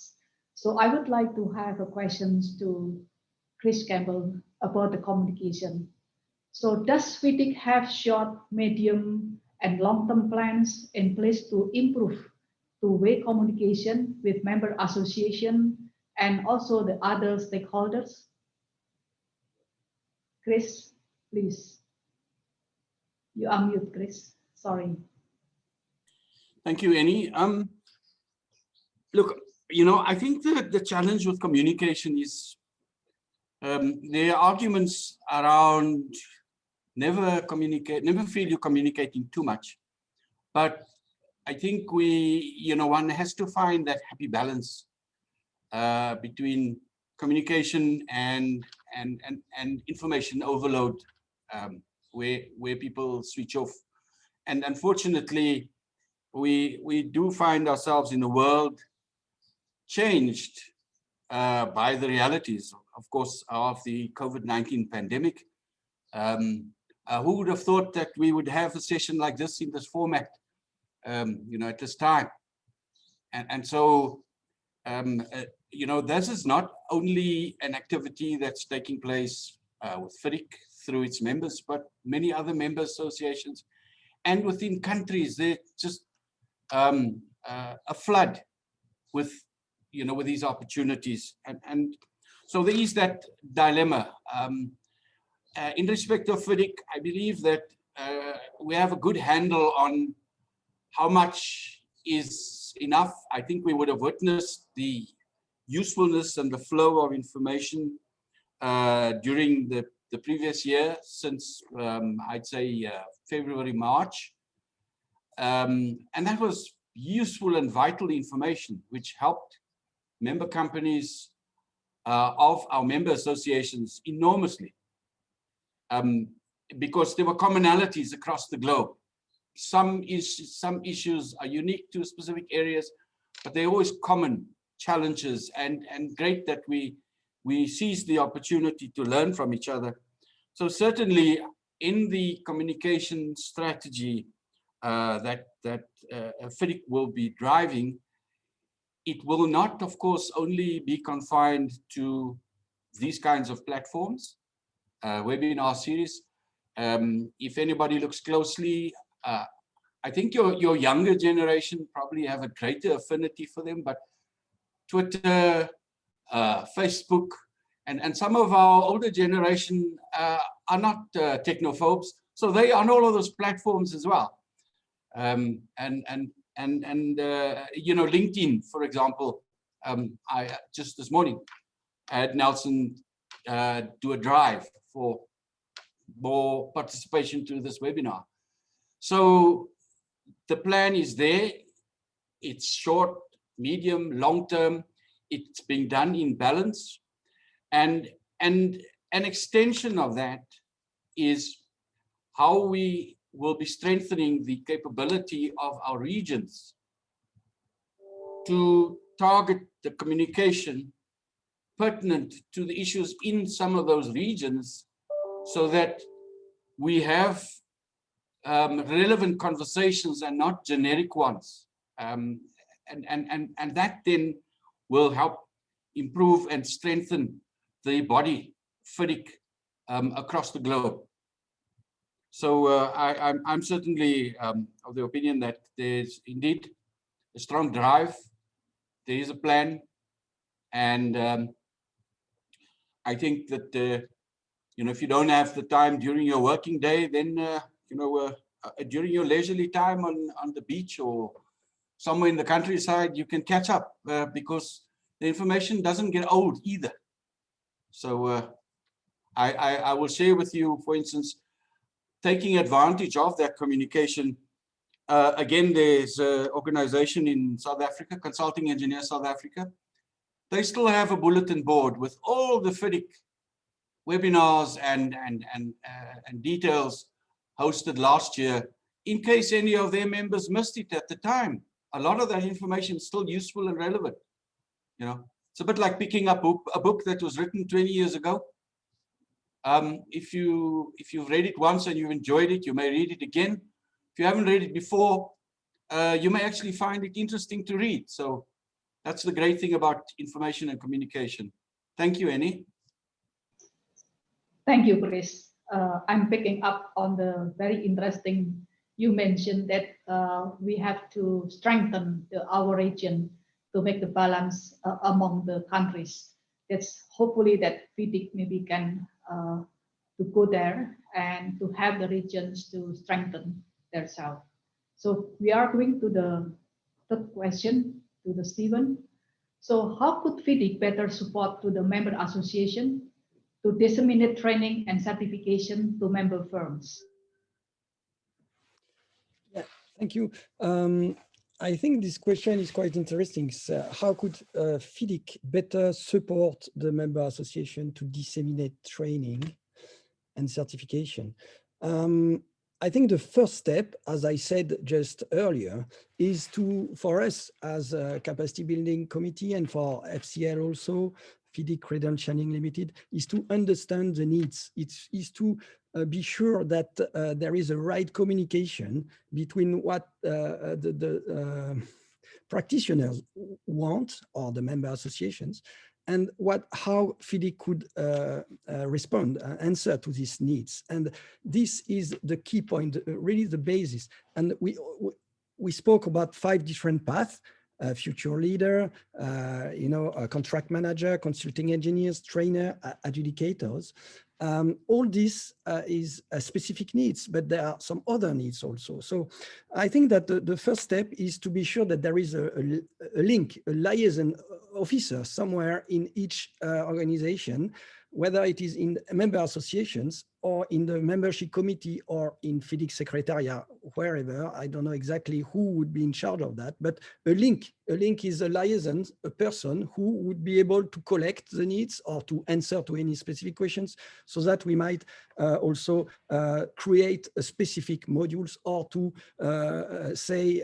So I would like to have a questions to Chris Campbell about the communication. So does Fidic have short, medium, and long-term plans in place to improve two-way communication with member association and also the other stakeholders? Chris, please. You unmute, Chris. Sorry. Thank you, Annie. Look, I think the challenge with communication is there are arguments around never feel you're communicating too much. But I think one has to find that happy balance between communication and information overload, where people switch off. And unfortunately, we do find ourselves in a world changed by the realities, of course, of the COVID-19 pandemic. Who would have thought that we would have a session like this in this format, at this time? And so, this is not only an activity that's taking place with Fidic through its members, but many other member associations, and within countries. There's just a flood with these opportunities, and so there is that dilemma. In respect of Fidic, I believe that we have a good handle on how much is enough. I think we would have witnessed the usefulness and the flow of information during the the previous year since I'd say February, March. And that was useful and vital information, which helped member companies of our member associations enormously, because there were commonalities across the globe. Some issues are unique to specific areas, but they're always common challenges, and great that we seize the opportunity to learn from each other. So certainly in the communication strategy that Fidic will be driving, it will not, of course, only be confined to these kinds of platforms, webinar series. If anybody looks closely, I think your younger generation probably have a greater affinity for them, but Twitter, Facebook, and some of our older generation are not technophobes, so they are on all of those platforms as well. You know, LinkedIn, for example, I just this morning had Nelson do a drive for more participation to this webinar. So the plan is there. It's short, medium, long term. It's being done in balance, and an extension of that is how we will be strengthening the capability of our regions to target the communication pertinent to the issues in some of those regions, so that we have relevant conversations and not generic ones. And that then will help improve and strengthen the body, Fidic, across the globe. So I'm certainly of the opinion that there's indeed a strong drive. There is a plan, and I think that you know, if you don't have the time during your working day, then you know, during your leisurely time on the beach or somewhere in the countryside, you can catch up, because the information doesn't get old either. So I will share with you, for instance, taking advantage of that communication. Again, there's an organization in South Africa, Consulting Engineers South Africa. They still have a bulletin board with all the Fidic webinars and details hosted last year, in case any of their members missed it at the time. A lot of that information is still useful and relevant. You know, it's a bit like picking up a book that was written 20 years ago. If you've read it once and you've enjoyed it, you may read it again. If you haven't read it before, you may actually find it interesting to read. So that's the great thing about information and communication. Thank you, Annie. Thank you, Chris. I'm picking up on the very interesting, you mentioned that we have to strengthen our region to make the balance among the countries. That's hopefully that Fidic maybe can to go there and to have the regions to strengthen themselves. So we are going to the third question to the Stephen. So how could Fidic better support to the member association to disseminate training and certification to member firms? Yeah, thank you. I think this question is quite interesting. So how could Fidic better support the member association to disseminate training and certification? I think the first step, as I said just earlier, is for us as a capacity building committee and for FCL also, Fidic Credentialing Limited, is to understand the needs. It is to be sure that there is a right communication between what the practitioners want, or the member associations, and how Fidic could respond, answer to these needs. And this is the key point, really the basis. And we spoke about 5 different paths: future leader, you know, a contract manager, consulting engineers, trainer, adjudicators. All this is specific needs, but there are some other needs also. So I think that the first step is to be sure that there is a link, a liaison officer somewhere in each organization whether it is in member associations or in the membership committee or in Fidic Secretariat, wherever. I don't know exactly who would be in charge of that, but a link is a liaison, a person who would be able to collect the needs or to answer to any specific questions, so that we might also create a specific modules or to say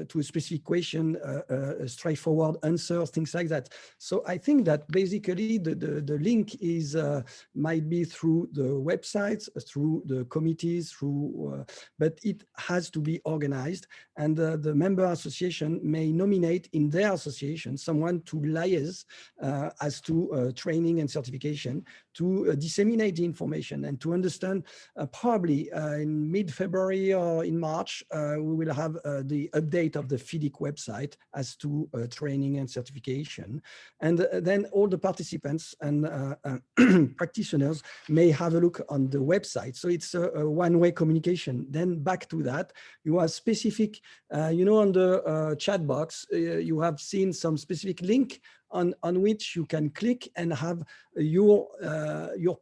to a specific question, a straightforward answer, things like that. So I think that basically the link is might be through the websites, through the committees, but it has to be organized, and the member association may nominate in their association someone to liaise as to training and certification, to disseminate the information and to understand. Probably in mid-February or in March, we will have the update of the Fidic website as to training and certification. And then all the participants and practitioners may have a look on the website. So it's a one-way communication. Then back to that, you have specific, you know, on the chat box, you have seen some specific link on which you can click and have your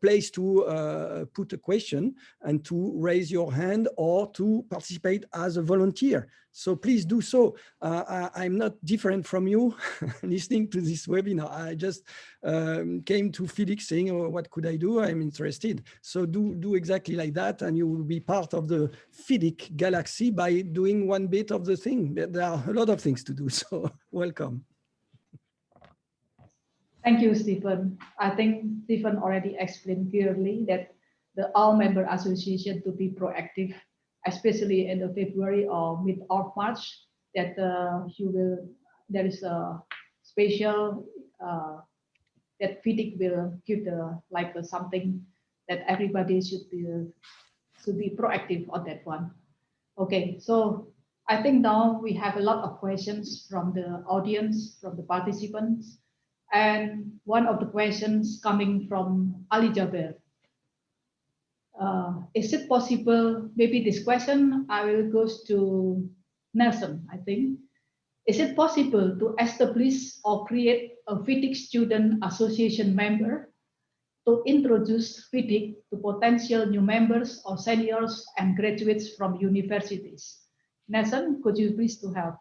place to put a question and to raise your hand or to participate as a volunteer. So please do so. I'm not different from you listening to this webinar. I just came to Fidic saying, oh, what could I do? I'm interested. So do exactly like that, and you will be part of the Fidic galaxy by doing one bit of the thing. There are a lot of things to do, so welcome. Thank you, Stephen. I think Stephen already explained clearly that the all member association to be proactive, especially in the February or mid of March, that there is a special that Fidic will give something that everybody should be proactive on that one. Okay, so I think now we have a lot of questions from the audience, from the participants. And one of the questions coming from Ali Jaber. Is it possible, maybe this question I will go to Nelson, I think. Is it possible to establish or create a Fidic student association member to introduce Fidic to potential new members or seniors and graduates from universities? Nelson, could you please to help?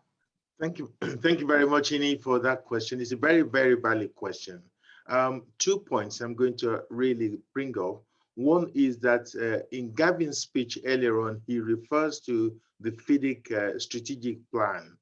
Thank you. Thank you very much, Ini, for that question. It's a very, very valid question. 2 points I'm going to really bring up. One is that in Gavin's speech earlier on, he refers to the Fidic strategic plan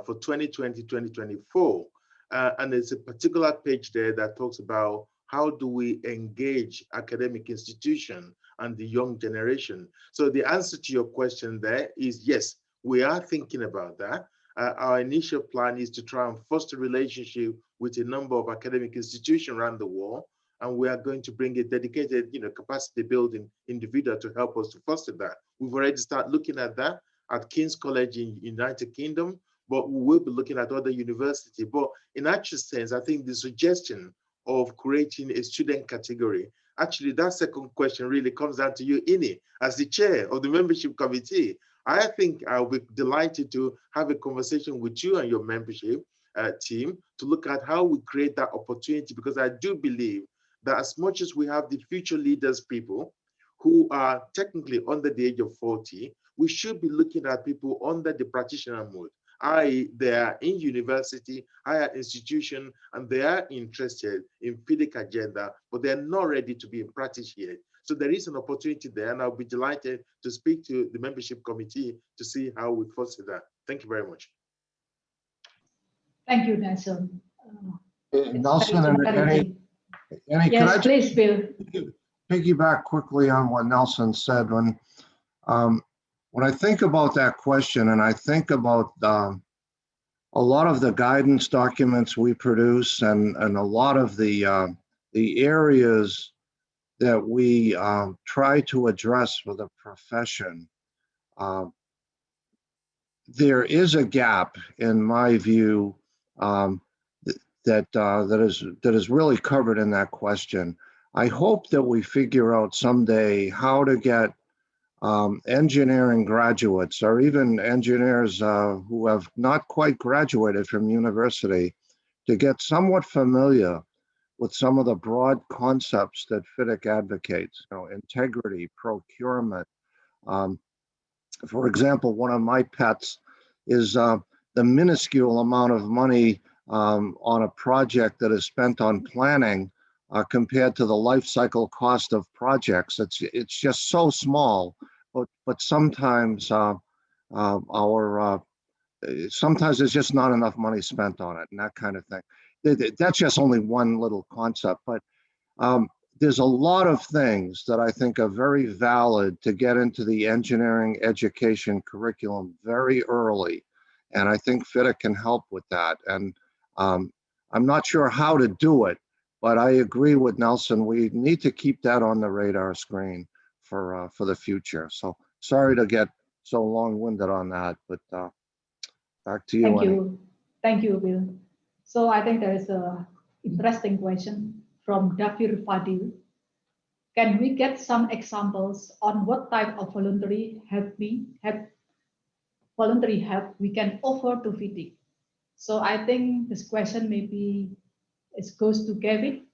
for 2020-2024. And there's a particular page there that talks about how do we engage academic institution and the young generation. So the answer to your question there is yes, we are thinking about that. Our initial plan is to try and foster a relationship with a number of academic institutions around the world, and we are going to bring a dedicated, capacity building individual to help us to foster that. We've already started looking at that at King's College in United Kingdom, but we will be looking at other universities. But in actual sense, I think the suggestion of creating a student category, actually that second question really comes down to you, Ini, as the chair of the membership committee. I think I'll be delighted to have a conversation with you and your membership team to look at how we create that opportunity, because I do believe that as much as we have the future leaders people who are technically under the age of 40, we should be looking at people under the practitioner mode, i.e. they are in university, higher institution, and they are interested in Fidic agenda, but they're not ready to be in practice yet. So there is an opportunity there, and I'll be delighted to speak to the membership committee to see how we foster that. Thank you very much. Thank you, Nelson. Nelson and Annie, yes, can I please, Bill. Piggyback quickly on what Nelson said. When I think about that question, and I think about a lot of the guidance documents we produce, and a lot of the areas that we try to address for the profession, there is a gap, in my view, that is really covered in that question. I hope that we figure out someday how to get engineering graduates, or even engineers who have not quite graduated from university, to get somewhat familiar with some of the broad concepts that Fidic advocates, integrity, procurement. For example, one of my pets is the minuscule amount of money on a project that is spent on planning compared to the life cycle cost of projects. It's just so small, but sometimes sometimes there's just not enough money spent on it and that kind of thing. That's just only one little concept, but there's a lot of things that I think are very valid to get into the engineering education curriculum very early. And I think Fidic can help with that. And I'm not sure how to do it, but I agree with Nelson. We need to keep that on the radar screen for the future. So sorry to get so long-winded on that, but back to you. Thank you, Bill. So I think there is an interesting question from Dafir Fadil. Can we get some examples on what type of voluntary help we can offer to Fidic? So I think this question maybe goes to Kevin.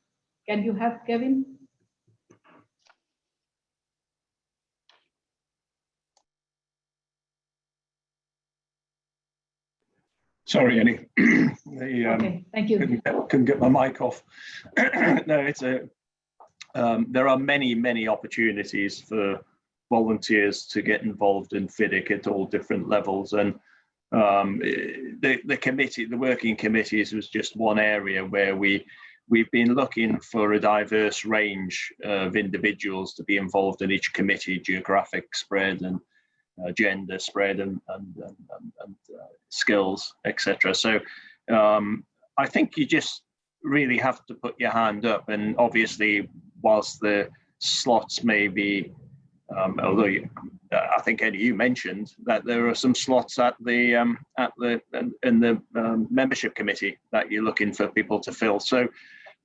Can you help, Kevin? Sorry, Annie. Okay, thank you. Couldn't get my mic off. No, there are many opportunities for volunteers to get involved in Fidic at all different levels, and the working committees was just one area where we've been looking for a diverse range of individuals to be involved in each committee, geographic spread and gender spread and skills, etc. So I think you just really have to put your hand up, and obviously whilst the slots may be although I think Eddie, you mentioned that there are some slots in the membership committee that you're looking for people to fill. So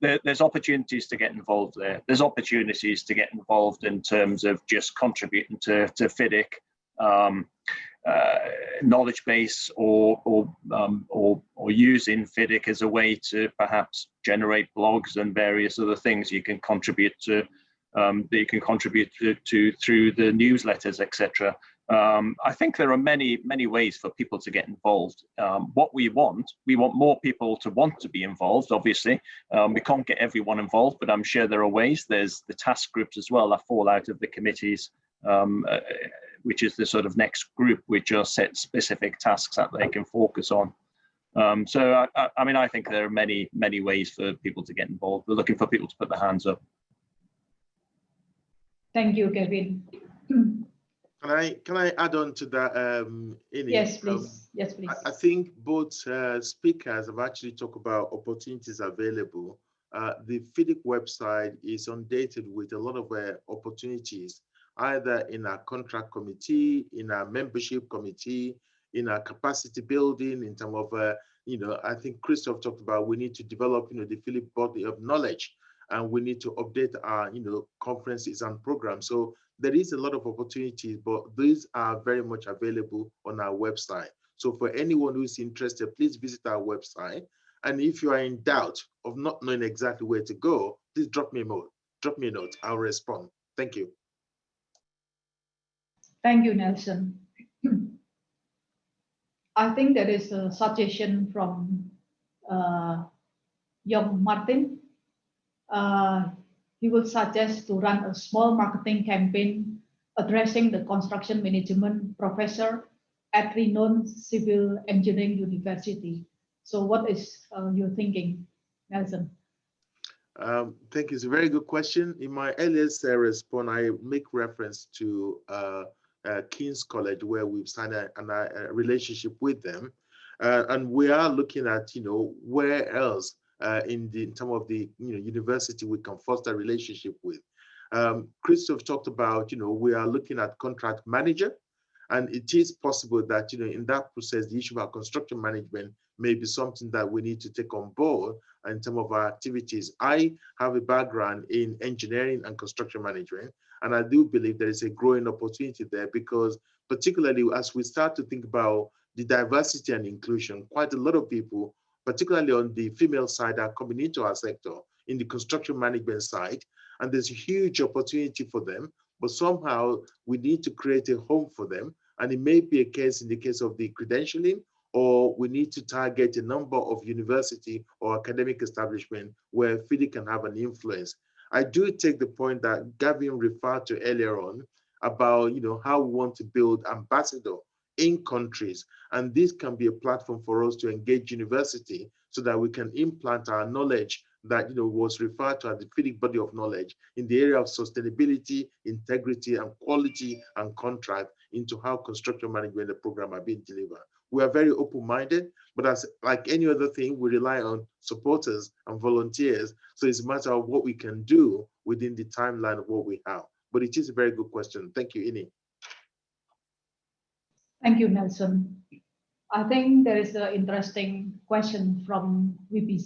there's opportunities to get involved there. There's opportunities to get involved in terms of just contributing to Fidic knowledge base or using Fidic as a way to perhaps generate blogs and various other things you can contribute to. That you can contribute to through the newsletters, etc. I think there are many ways for people to get involved. What we want more people to want to be involved. Obviously, we can't get everyone involved, but I'm sure there are ways. There's the task groups as well that fall out of the committees, which is the sort of next group, which are set specific tasks that they can focus on. So I mean, I think there are many ways for people to get involved. We're looking for people to put their hands up. Thank you, Kevin. Can I add on to that? Yes, please. Yes, please. I think both speakers have actually talked about opportunities available. The Fidic website is undated with a lot of opportunities, either in our contract committee, in our membership committee, in our capacity building, in terms of, I think Christoph talked about we need to develop, the Fidic body of knowledge, and we need to update our, conferences and programs. So there is a lot of opportunities, but these are very much available on our website. So for anyone who is interested, please visit our website. And if you are in doubt of not knowing exactly where to go, please drop me a note. I'll respond. Thank you. Thank you, Nelson. I think there is a suggestion from Young Martin. He will suggest to run a small marketing campaign addressing the construction management professor at renowned civil engineering university. So what is your thinking, Nelson? Thank you. It's a very good question. In my earliest response, I make reference to King's College, where we've signed a relationship with them. And we are looking at, where else in terms of the university we can foster a relationship with. Christoph talked about, we are looking at contract manager, and it is possible that, in that process, the issue of construction management may be something that we need to take on board in terms of our activities. I have a background in engineering and construction management, and I do believe there is a growing opportunity there, because particularly as we start to think about the diversity and inclusion, quite a lot of people, particularly on the female side, are coming into our sector. in the construction management side, and there's a huge opportunity for them, but somehow we need to create a home for them. And it may be a case in the case of the credentialing, or we need to target a number of university or academic establishment where Fidic can have an influence. I do take the point that Gavin referred to earlier on about how we want to build ambassador in countries, and this can be a platform for us to engage university so that we can implant our knowledge that was referred to as the Fidic body of knowledge in the area of sustainability, integrity, and quality and contract into how construction management and program are being delivered. We are very open-minded, but as like any other thing, we rely on supporters and volunteers. So it's a matter of what we can do within the timeline of what we have. But it is a very good question. Thank you, Ini. Thank you, Nelson. I think there is an interesting question from VP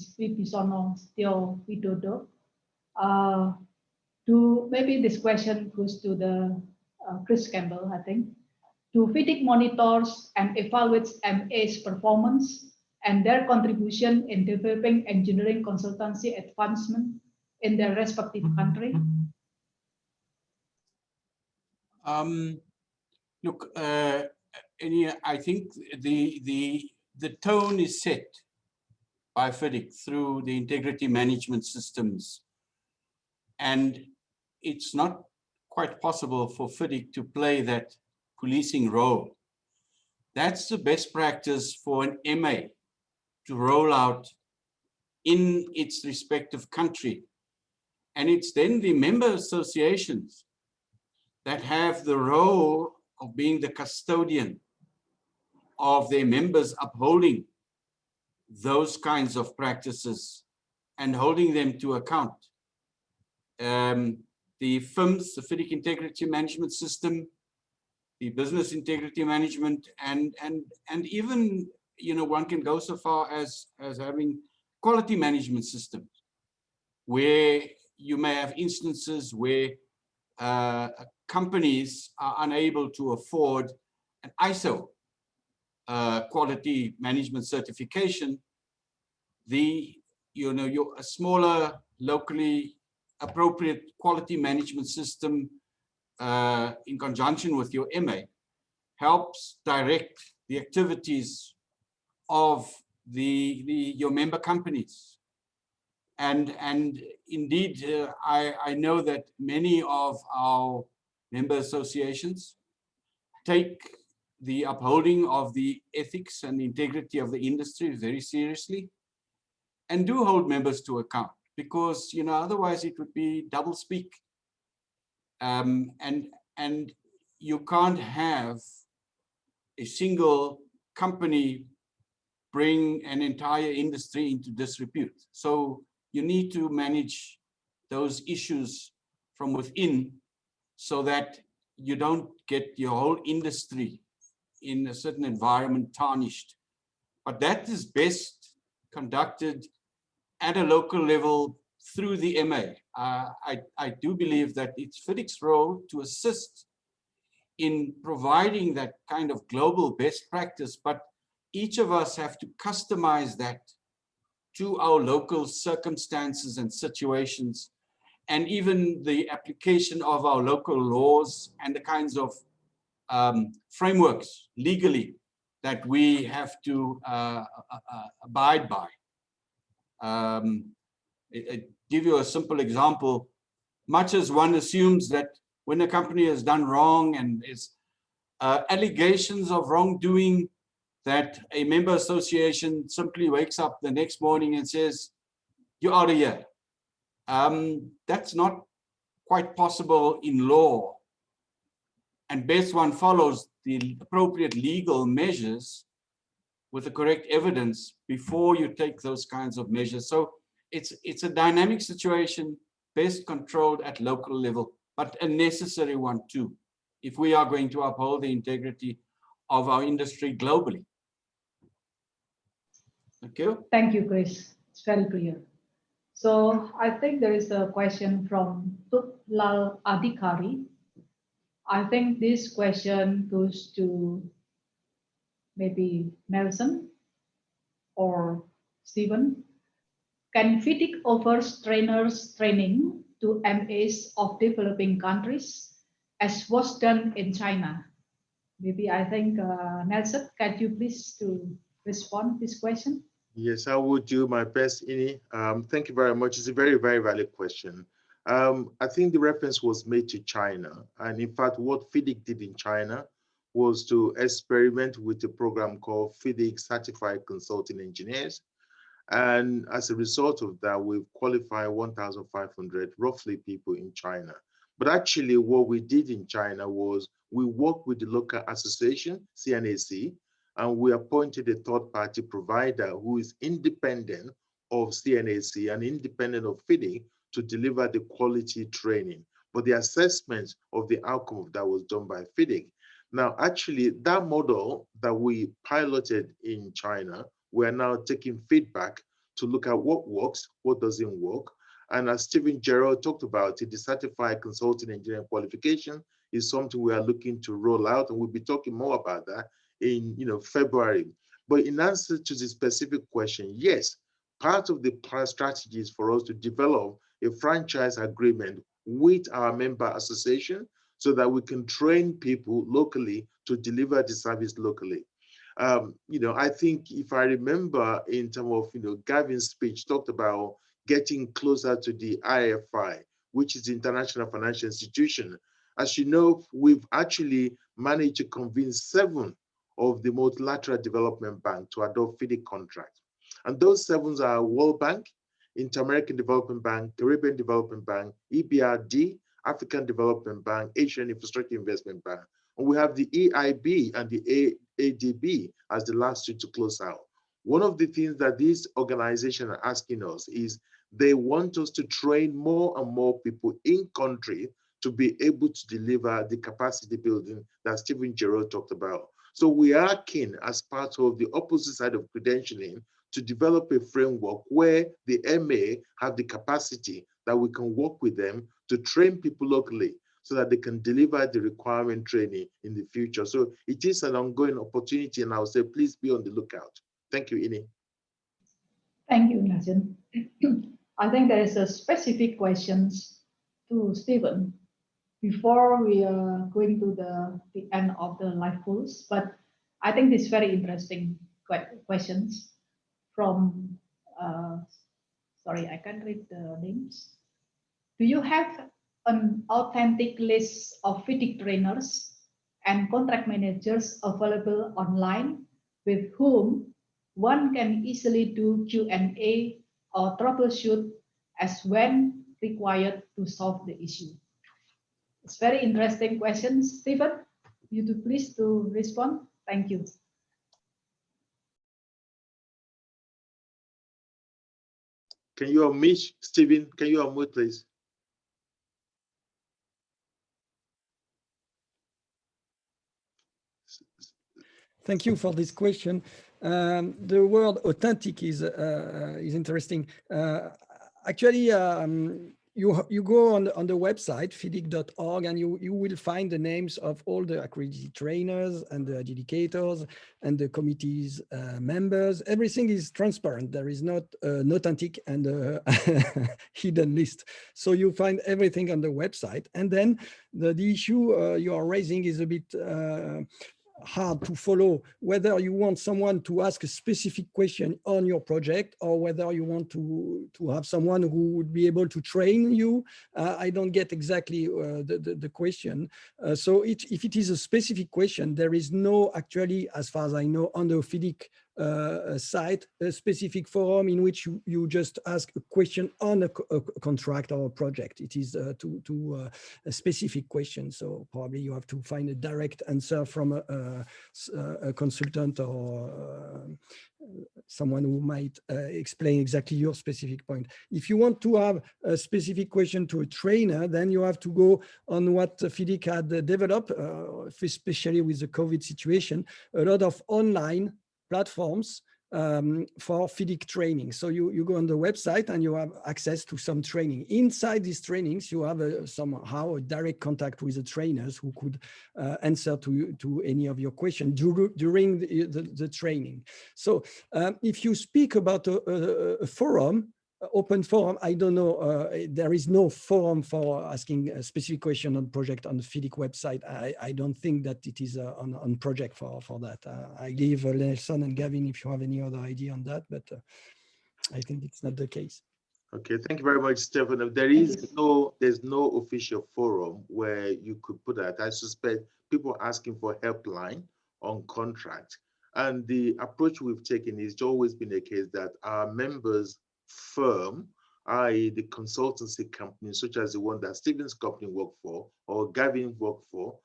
Sono Stio Widodo. Maybe this question goes to the Chris Campbell, I think. Do Fidic monitors and evaluates MA's performance and their contribution in developing engineering consultancy advancement in their respective country? Look, I think the tone is set by Fidic through the integrity management systems, and it's not quite possible for Fidic to play that policing role. That's the best practice for an MA to roll out in its respective country. And it's then the member associations that have the role of being the custodian of their members upholding those kinds of practices and holding them to account. The FIMS, the Fidic Integrity Management System, the business integrity management, and even one can go so far as having quality management systems, where you may have instances where companies are unable to afford an ISO quality management certification. A smaller, locally appropriate quality management system in conjunction with your MA helps direct the activities of your member companies. And indeed, I know that many of our member associations take the upholding of the ethics and integrity of the industry very seriously and do hold members to account, because otherwise it would be double speak. And you can't have a single company bring an entire industry into disrepute. So you need to manage those issues from within so that you don't get your whole industry in a certain environment tarnished. But that is best conducted at a local level through the MA. I do believe that it's Fidic's role to assist in providing that kind of global best practice, but each of us have to customize that to our local circumstances and situations, and even the application of our local laws and the kinds of frameworks legally that we have to abide by. I give you a simple example. Much as one assumes that when a company has done wrong and is allegations of wrongdoing, that a member association simply wakes up the next morning and says, "You're out of here." That's not quite possible in law. And best one follows the appropriate legal measures with the correct evidence before you take those kinds of measures. So it's a dynamic situation, best controlled at local level, but a necessary one too, if we are going to uphold the integrity of our industry globally. Thank you. Thank you, Chris. It's very clear. So I think there is a question from Tutlal Adhikari. I think this question goes to maybe Nelson or Stephen. Can Fidic offer trainers training to MAs of developing countries as was done in China? Maybe I think, Nelson, can you please to respond this question? Yes, I will do my best, Ini. Thank you very much. It's a very, very valid question. I think the reference was made to China. And in fact, what Fidic did in China was to experiment with a program called Fidic Certified Consulting Engineers. And as a result of that, we've qualified 1,500 roughly people in China. But actually what we did in China was we worked with the local association, CNAC, and we appointed a third-party provider who is independent of CNAC and independent of Fidic to deliver the quality training. But the assessment of the outcome of that was done by Fidic. Now, actually, that model that we piloted in China, we're now taking feedback to look at what works, what doesn't work. And as Stephen Gerald talked about it, the Certified Consulting Engineering Qualification is something we are looking to roll out, and we'll be talking more about that in February. But in answer to the specific question, yes, part of the strategy is for us to develop a franchise agreement with our member association so that we can train people locally to deliver the service locally. I think if I remember in terms of, Gavin's speech talked about getting closer to the IFI, which is the International Financial Institution. As you know, we've actually managed to convince 7 of the multilateral development banks to adopt Fidic contracts. And those 7 are World Bank, Inter-American Development Bank, Caribbean Development Bank, EBRD, African Development Bank, Asian Infrastructure Investment Bank. And we have the EIB and the ADB as the last 2 to close out. One of the things that these organizations are asking us is they want us to train more and more people in country to be able to deliver the capacity building that Stephen Gerald talked about. So we are keen, as part of the opposite side of credentialing, to develop a framework where the MA have the capacity that we can work with them to train people locally so that they can deliver the requirement training in the future. So it is an ongoing opportunity, and I would say, please be on the lookout. Thank you, Ini. Thank you, Nelson. I think there is a specific questions to Stephen before we are going to the end of the live polls, but I think this very interesting questions from, sorry, I can't read the names. Do you have an authentic list of Fidic trainers and contract managers available online with whom one can easily do Q&A or troubleshoot as when required to solve the issue? It's very interesting question, Stephen. You do please to respond. Thank you. Can you unmute, Stephen? Can you unmute, please? Thank you for this question. The word authentic is interesting. Actually, you go on the website fidic.org and you will find the names of all the accredited trainers and the adjudicators and the committee's members. Everything is transparent. There is not an authentic and a hidden list. So you find everything on the website. And then the issue you are raising is a bit hard to follow, whether you want someone to ask a specific question on your project or whether you want to have someone who would be able to train you. I don't get exactly the question. So if it is a specific question, there is no, actually, as far as I know, on the Fidic site, a specific forum in which you just ask a question on a contract or a project. It is to a specific question. So probably you have to find a direct answer from a consultant or someone who might explain exactly your specific point. If you want to have a specific question to a trainer, then you have to go on what Fidic had developed, especially with the COVID situation, a lot of online platforms for Fidic training. So you go on the website and you have access to some training. Inside these trainings, you have somehow a direct contact with the trainers who could answer to any of your questions during the training. So if you speak about a forum, open forum, I don't know, there is no forum for asking a specific question on project on the Fidic website. I don't think that it is on project for that. I leave Nelson and Gavin if you have any other idea on that, but I think it's not the case. Okay, thank you very much, Stephen. There's no official forum where you could put that. I suspect people are asking for helpline on contract. And the approach we've taken is always been the case that our members' firm, i.e. the consultancy company, such as the one that Stephen's company worked for or Gavin worked for,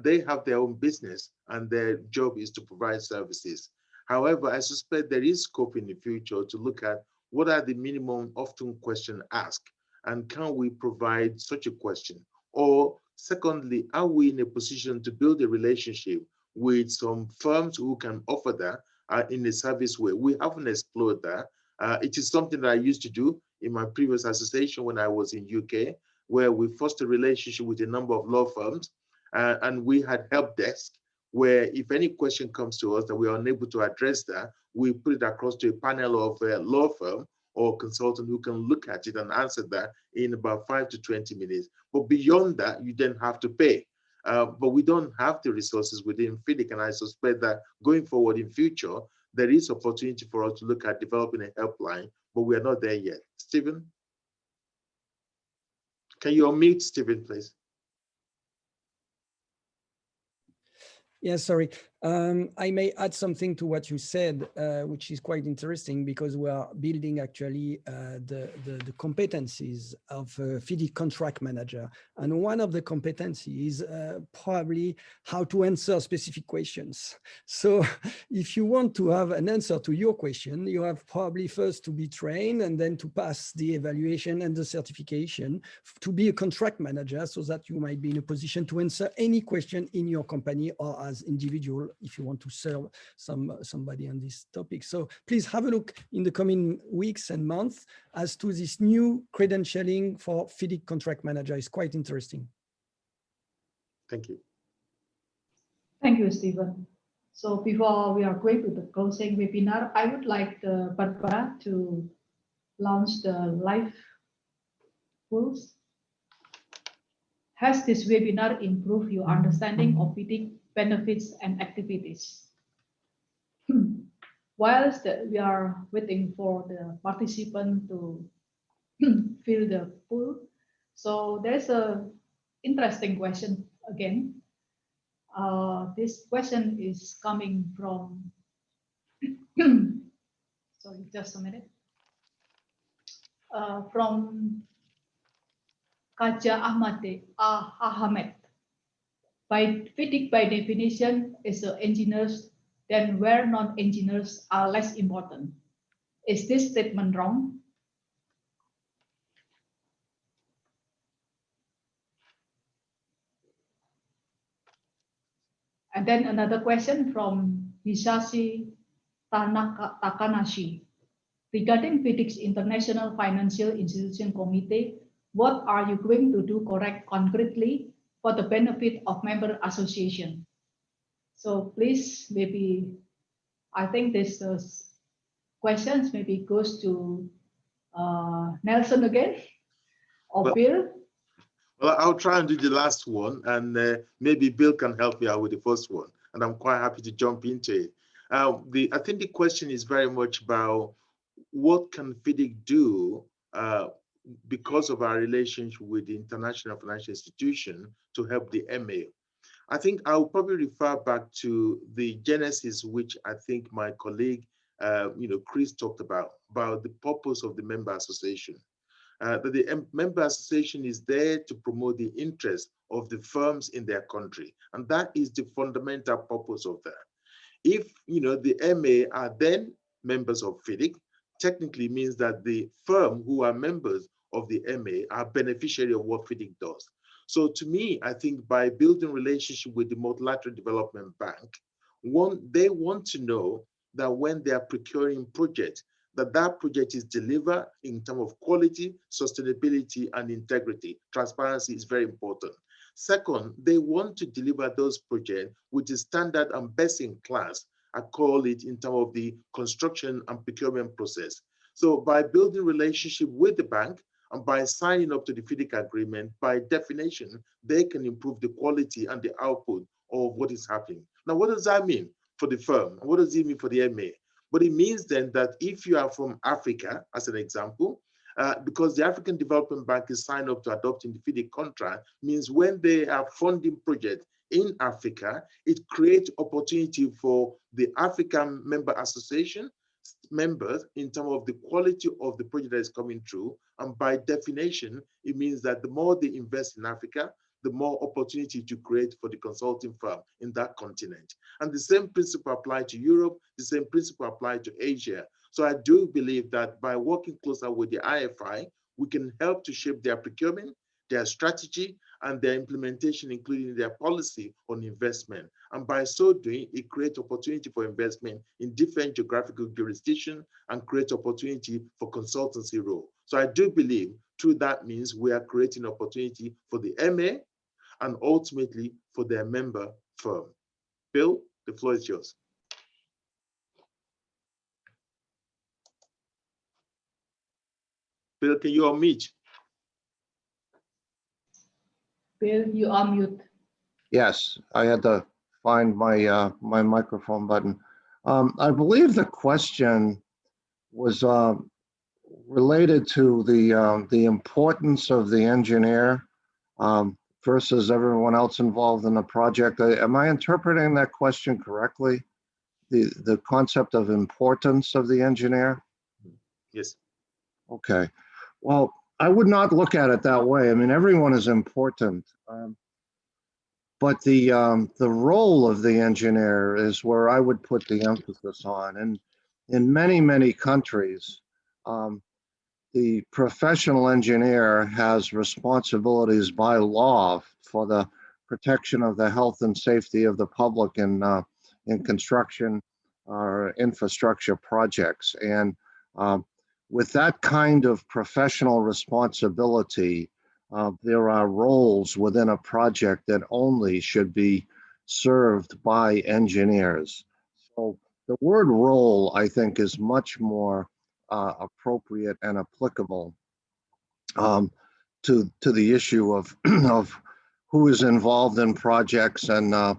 they have their own business and their job is to provide services. However, I suspect there is scope in the future to look at what are the minimum often question asked, and can we provide such a question? Or secondly, are we in a position to build a relationship with some firms who can offer that in a service way? We haven't explored that. It is something that I used to do in my previous association when I was in UK, where we fostered a relationship with a number of law firms, and we had help desk, where if any question comes to us that we are unable to address that, we put it across to a panel of a law firm or consultant who can look at it and answer that in about 5 to 20 minutes. But beyond that, you then have to pay. But we don't have the resources within Fidic, and I suspect that going forward in future, there is opportunity for us to look at developing a helpline, but we are not there yet. Stephen? Can you unmute Stephen, please? Yeah, sorry. I may add something to what you said, which is quite interesting, because we are building actually the competencies of Fidic contract manager. And one of the competencies is probably how to answer specific questions. So if you want to have an answer to your question, you have probably first to be trained and then to pass the evaluation and the certification to be a contract manager, so that you might be in a position to answer any question in your company or as individual if you want to serve somebody on this topic. So please have a look in the coming weeks and months as to this new credentialing for Fidic contract manager. Is quite interesting. Thank you. Thank you, Stephen. So before we are going to the closing webinar, I would like Barbara to launch the live polls. Has this webinar improved your understanding of Fidic benefits and activities? Whilst we are waiting for the participant to fill the poll, so there's a interesting question again. This question is coming from, sorry, just a minute, from Kaja Ahmed. Fidic by definition is engineers, then where non-engineers are less important. Is this statement wrong? And then another question from Hisashi Takanashi. Regarding Fidic's International Financial Institution Committee, what are you going to do correct concretely for the benefit of member association? So please, maybe, I think this questions maybe goes to Nelson again, or Well, Bill. Well, I'll try and do the last one, and maybe Bill can help me out with the first one, and I'm quite happy to jump into it. I think the question is very much about what can Fidic do because of our relationship with the International Financial Institution to help the MA. I think I'll probably refer back to the genesis, which I think my colleague, Chris talked about the purpose of the member association. That the member association is there to promote the interests of the firms in their country. And that is the fundamental purpose of that. If, the MA are then members of Fidic, technically means that the firm who are members of the MA are beneficiary of what Fidic does. So to me, I think by building relationship with the Multilateral Development Bank, they want to know that when they are procuring projects, that project is delivered in terms of quality, sustainability, and integrity. Transparency is very important. Second, they want to deliver those projects with the standard and best in class, I call it, in terms of the construction and procurement process. So by building relationship with the bank and by signing up to the Fidic agreement, by definition, they can improve the quality and the output of what is happening. Now, what does that mean for the firm? What does it mean for the MA? But it means then that if you are from Africa, as an example, because the African Development Bank is signed up to adopting the Fidic contract, means when they are funding projects in Africa, it creates opportunity for the African Member Association members in terms of the quality of the project that is coming through. And by definition, it means that the more they invest in Africa, the more opportunity to create for the consulting firm in that continent. And the same principle applies to Europe, the same principle applies to Asia. So I do believe that by working closer with the IFI, we can help to shape their procurement, their strategy, and their implementation, including their policy on investment. And by so doing, it creates opportunity for investment in different geographical jurisdictions and creates opportunity for consultancy role. So I do believe through that means we are creating opportunity for the MA and ultimately for their member firm. Bill, the floor is yours. Bill, can you unmute? Bill, you are mute. Yes, I had to find my my microphone button. I believe the question was related to the importance of the engineer versus everyone else involved in the project. Am I interpreting that question correctly? The concept of importance of the engineer? Yes. Okay. Well, I would not look at it that way. I mean, everyone is important. But the role of the engineer is where I would put the emphasis on. And in many, many countries, the professional engineer has responsibilities by law for the protection of the health and safety of the public in construction or infrastructure projects. And with that kind of professional responsibility, there are roles within a project that only should be served by engineers. So the word role, I think, is much more appropriate and applicable to the issue of of who is involved in projects and the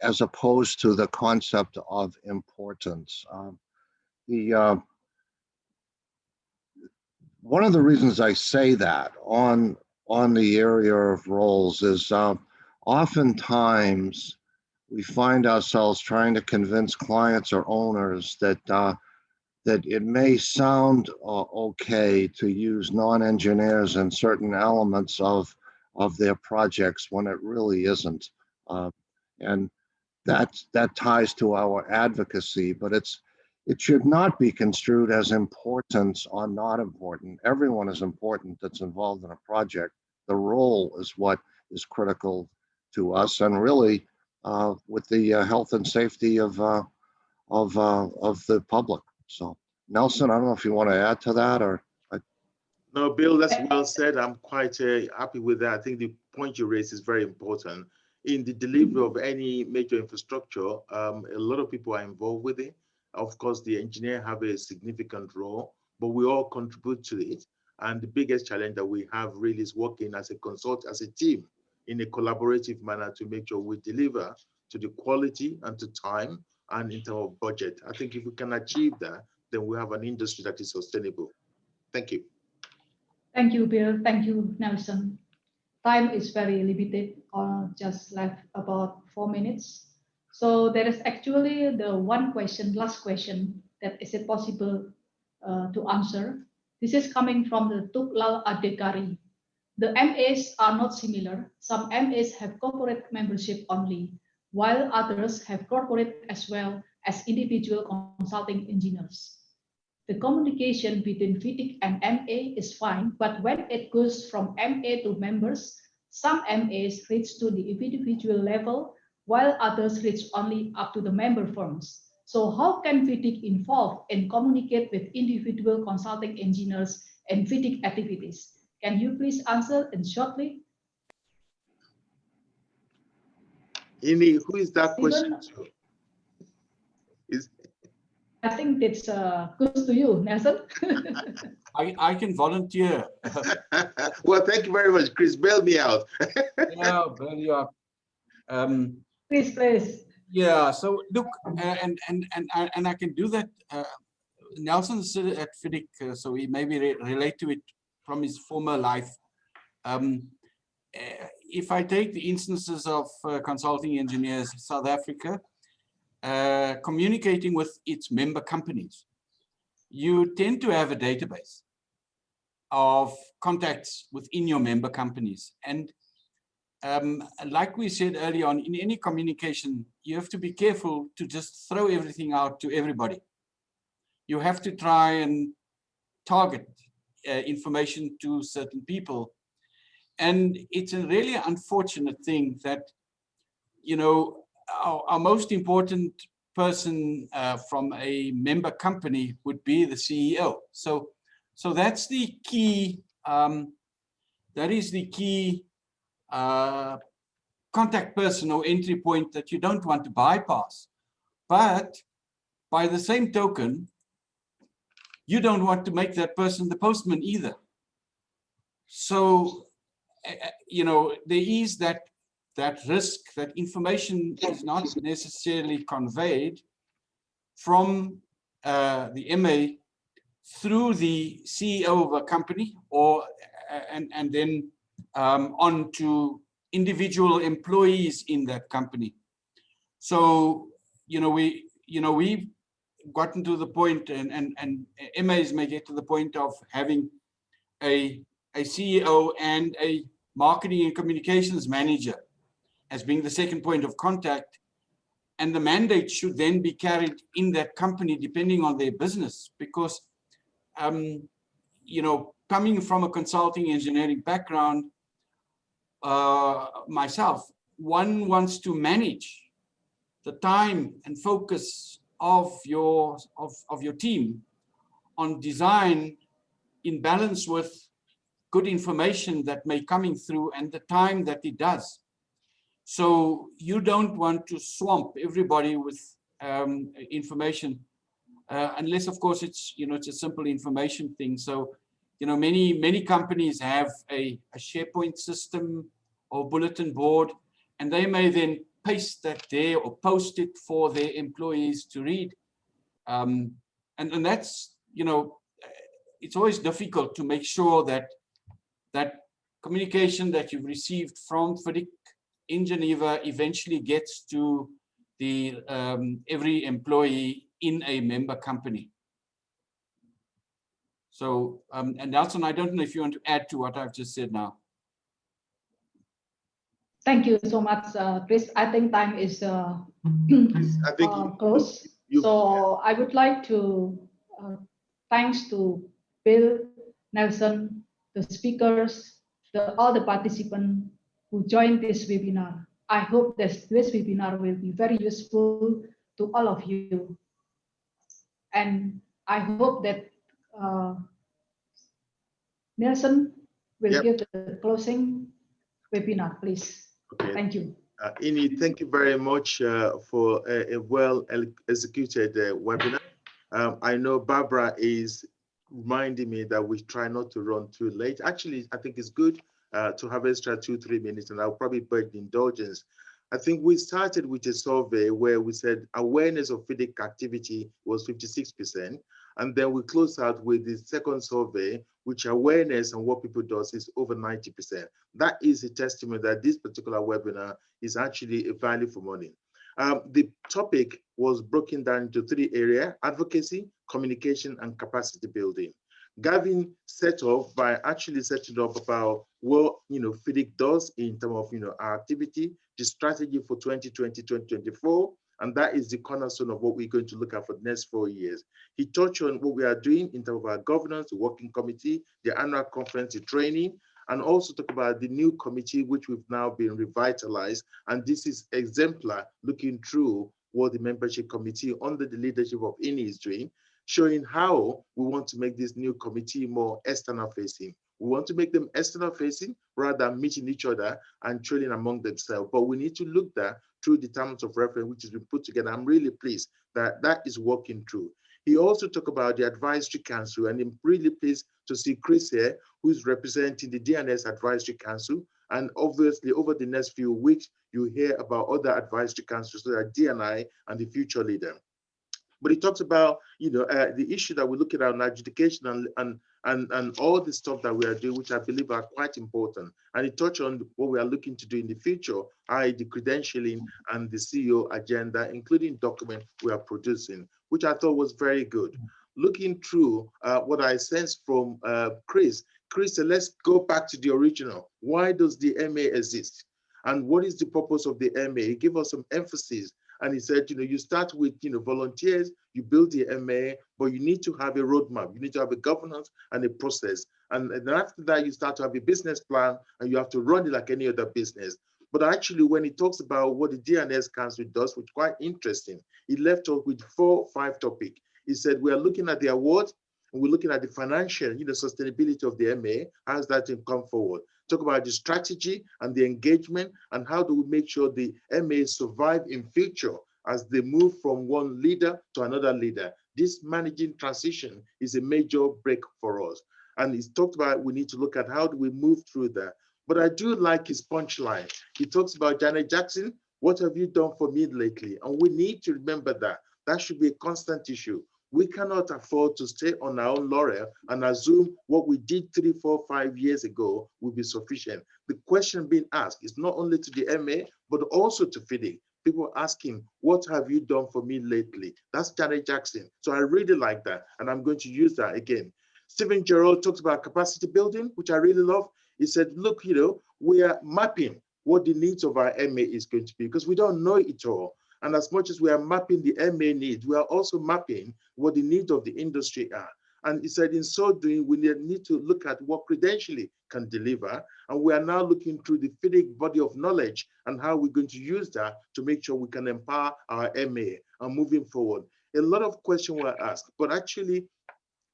as opposed to the concept of importance. One of the reasons I say that on the area of roles is oftentimes we find ourselves trying to convince clients or owners that that it may sound okay to use non-engineers in certain elements of their projects when it really isn't, and that ties to our advocacy, but it should not be construed as importance or not important. Everyone is important that's involved in a project. The role is what is critical to us, and really with the health and safety of the public. So, Nelson, I don't know if you want to add to that or. No, Bill, that's well said. I'm quite happy with that. I think the point you raised is very important. In the delivery of any major infrastructure, a lot of people are involved with it. Of course, the engineer have a significant role, but we all contribute to it. And the biggest challenge that we have really is working as as a team in a collaborative manner to make sure we deliver to the quality and to time and in terms of budget. I think if we can achieve that, then we have an industry that is sustainable. Thank you. Thank you, Bill. Thank you, Nelson. Time is very limited, just left about 4 minutes. So there is actually the last question, that is it possible to answer. This is coming from the Tuklal Adekari. The MAs are not similar. Some MAs have corporate membership only, while others have corporate as well as individual consulting engineers. The communication between Fidic and MA is fine, but when it goes from MA to members, some MAs reach to the individual level, while others reach only up to the member firms. So how can Fidic involve and communicate with individual consulting engineers and Fidic activities? Can you please answer in shortly? Ini, who is that question to? think it's goes to you, Nelson. I can volunteer. Well, thank you very much, Chris. Bail me out. Yeah, well, you are. Please. Yeah. So look, and I can do that. Nelson's at Fidic, so he maybe relate to it from his former life. If I take the instances of consulting engineers in South Africa, communicating with its member companies, you tend to have a database of contacts within your member companies. And like we said earlier on, in any communication, you have to be careful to just throw everything out to everybody. You have to try and target information to certain people. And it's a really unfortunate thing that, you know, our most important person from a member company would be the CEO. So that's the key, that is the key contact person or entry point that you don't want to bypass. But by the same token, you don't want to make that person the postman either. So, you know, there is that risk that information is not necessarily conveyed from the MA through the CEO of a company, or and then on to individual employees in that company. So, you know, we've gotten to the point, and MAs may get to the point of having a CEO and a marketing and communications manager as being the second point of contact. And the mandate should then be carried in that company depending on their business, because, you know, coming from a consulting engineering background, myself, one wants to manage the time and focus of your team on design in balance with good information that may coming through and the time that it does. So you don't want to swamp everybody with information, unless of course it's, you know, it's a simple information thing. So, you know, many companies have a SharePoint system or bulletin board, and they may then paste that there or post it for their employees to read. And that's, you know, it's always difficult to make sure that communication that you've received from Fidic in Geneva eventually gets to the every employee in a member company. So, and Nelson, I don't know if you want to add to what I've just said now. Thank you so much, Chris. I think time is I think close. So I would like to thanks to Bill, Nelson, the speakers, all the participants who joined this webinar. I hope that this webinar will be very useful to all of you. And I hope that Nelson will give the closing webinar, please. Okay. Thank you. Ini, thank you very much for a well-executed webinar. I know Barbara is reminding me that we try not to run too late. Actually, I think it's good to have extra 2-3 minutes, and I'll probably beg the indulgence. I think we started with a survey where we said awareness of Fidic activity was 56%. And then we closed out with the second survey, which awareness and what people do is over 90%. That is a testament that this particular webinar is actually a value for money. The topic was broken down into 3 areas: advocacy, communication, and capacity building. Gavin set off by actually setting up about what, you know, Fidic does in terms of, you know, our activity, the strategy for 2020-2024, and that is the cornerstone of what we're going to look at for the next 4 years. He touched on what we are doing in terms of our governance, the working committee, the annual conference, the training, and also talk about the new committee, which we've now been revitalized. And this is exemplar, looking through what the membership committee under the leadership of Ini is doing, showing how we want to make this new committee more external facing. We want to make them external facing rather than meeting each other and trading among themselves. But we need to look that through the terms of reference, which has been put together. I'm really pleased that that is working through. He also talked about the Advisory Council, and I'm really pleased to see Chris here, who is representing the DNS Advisory Council. And obviously, over the next few weeks, you hear about other advisory councils, so that DNI and the future leader. But he talks about, the issue that we're looking at on adjudication and all the stuff that we are doing, which I believe are quite important. And he touched on what we are looking to do in the future, i.e. the credentialing and the CEO agenda, including documents we are producing, which I thought was very good. Looking through what I sensed from Chris said, let's go back to the original. Why does the MA exist? And what is the purpose of the MA? He gave us some emphasis. And he said, you start with, volunteers, you build the MA, but you need to have a roadmap. You need to have a governance and a process. And then after that, you start to have a business plan, and you have to run it like any other business. But actually, when he talks about what the DNS Council does, which is quite interesting, he left us with 4 or 5 topics. He said, we are looking at the awards, and we're looking at the financial, sustainability of the MA. How does that come forward? Talk about the strategy and the engagement, and how do we make sure the MA survive in future as they move from one leader to another leader. This managing transition is a major break for us. And he's talked about we need to look at how do we move through that. But I do like his punchline. He talks about Janet Jackson, what have you done for me lately? And we need to remember that. That should be a constant issue. We cannot afford to stay on our own laurel and assume what we did 3, 4, 5 years ago will be sufficient. The question being asked is not only to the MA, but also to Fidic. People asking, what have you done for me lately? That's Janet Jackson. So I really like that, and I'm going to use that again. Stephen Gerald talks about capacity building, which I really love. He said, look, we are mapping what the needs of our MA is going to be, because we don't know it all. And as much as we are mapping the MA needs, we are also mapping what the needs of the industry are. And he said, in so doing, we need to look at what credentialing can deliver. And we are now looking through the Fidic body of knowledge and how we're going to use that to make sure we can empower our MA and moving forward. A lot of questions were asked, but actually,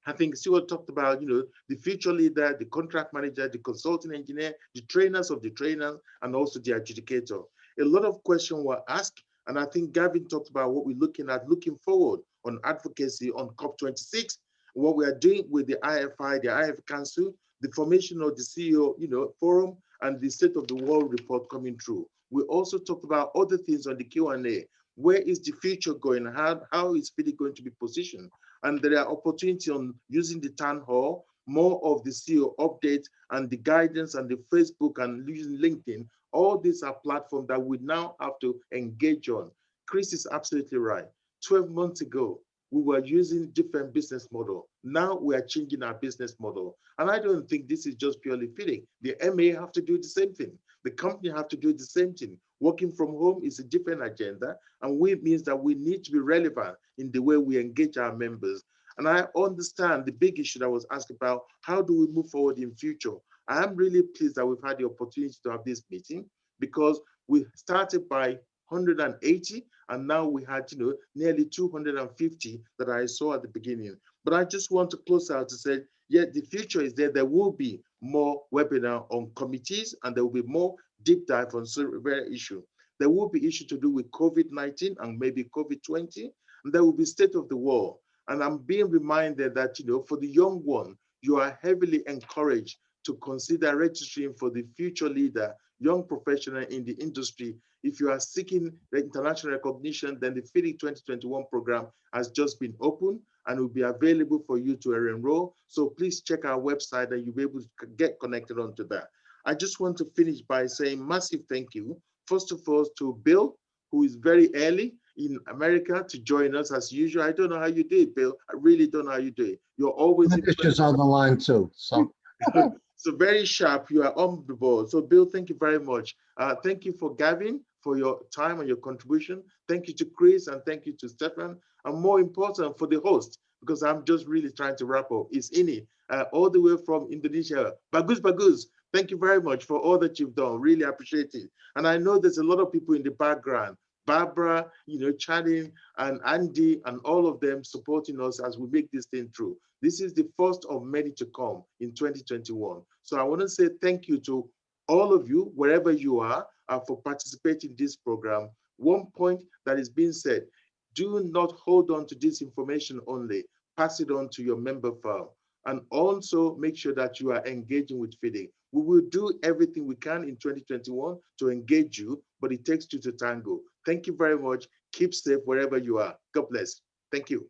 I think Stuart talked about, the future leader, the contract manager, the consulting engineer, the trainers of the trainers, and also the adjudicator. A lot of questions were asked. And I think Gavin talked about what we're looking at, looking forward on advocacy on COP26, what we are doing with the IFI, the IF Council, the formation of the CEO, forum, and the State of the World report coming through. We also talked about other things on the Q&A. Where is the future going? How is Fidic going to be positioned? And there are opportunities on using the town hall, more of the CEO updates and the guidance and the Facebook and using LinkedIn. All these are platforms that we now have to engage on. Chris is absolutely right. 12 months ago, we were using different business model. Now we are changing our business model. And I don't think this is just purely Fidic. The MA have to do the same thing. The company have to do the same thing. Working from home is a different agenda, and it means that we need to be relevant in the way we engage our members. And I understand the big issue that was asked about, how do we move forward in future? I am really pleased that we've had the opportunity to have this meeting, because we started by 180, and now we had nearly 250 that I saw at the beginning. But I just want to close out to say, yeah, the future is there. There will be more webinar on committees, and there will be more deep dive on very issue. There will be issue to do with COVID-19 and maybe COVID-20, and there will be state of the world. And I'm being reminded that, for the young one, you are heavily encouraged to consider registering for the future leader, young professional in the industry. If you are seeking the international recognition, then the Fidic 2021 program has just been opened and will be available for you to enroll. So please check our website and you'll be able to get connected onto that. I just want to finish by saying massive thank you, first of all, to Bill, who is very early in America to join us as usual. I don't know how you do it, Bill. I really don't know how you do it. You're always Just on the line too. So. So very sharp. You are on the board. So Bill, thank you very much. Thank you for Gavin for your time and your contribution. Thank you to Chris and thank you to Stefan. And more important for the host, because I'm just really trying to wrap up, is Ini, all the way from Indonesia. Bagus. Thank you very much for all that you've done. Really appreciate it. And I know there's a lot of people in the background. Barbara, chatting, and Andy, and all of them supporting us as we make this thing through. This is the first of many to come in 2021. So I want to say thank you to all of you, wherever you are, for participating in this program. One point that is being said, Do not hold on to this information only. Pass it on to your member firm. And also make sure that you are engaging with Fidic. We will do everything we can in 2021 to engage you, but it takes two to tango. Thank you very much. Keep safe wherever you are. God bless. Thank you.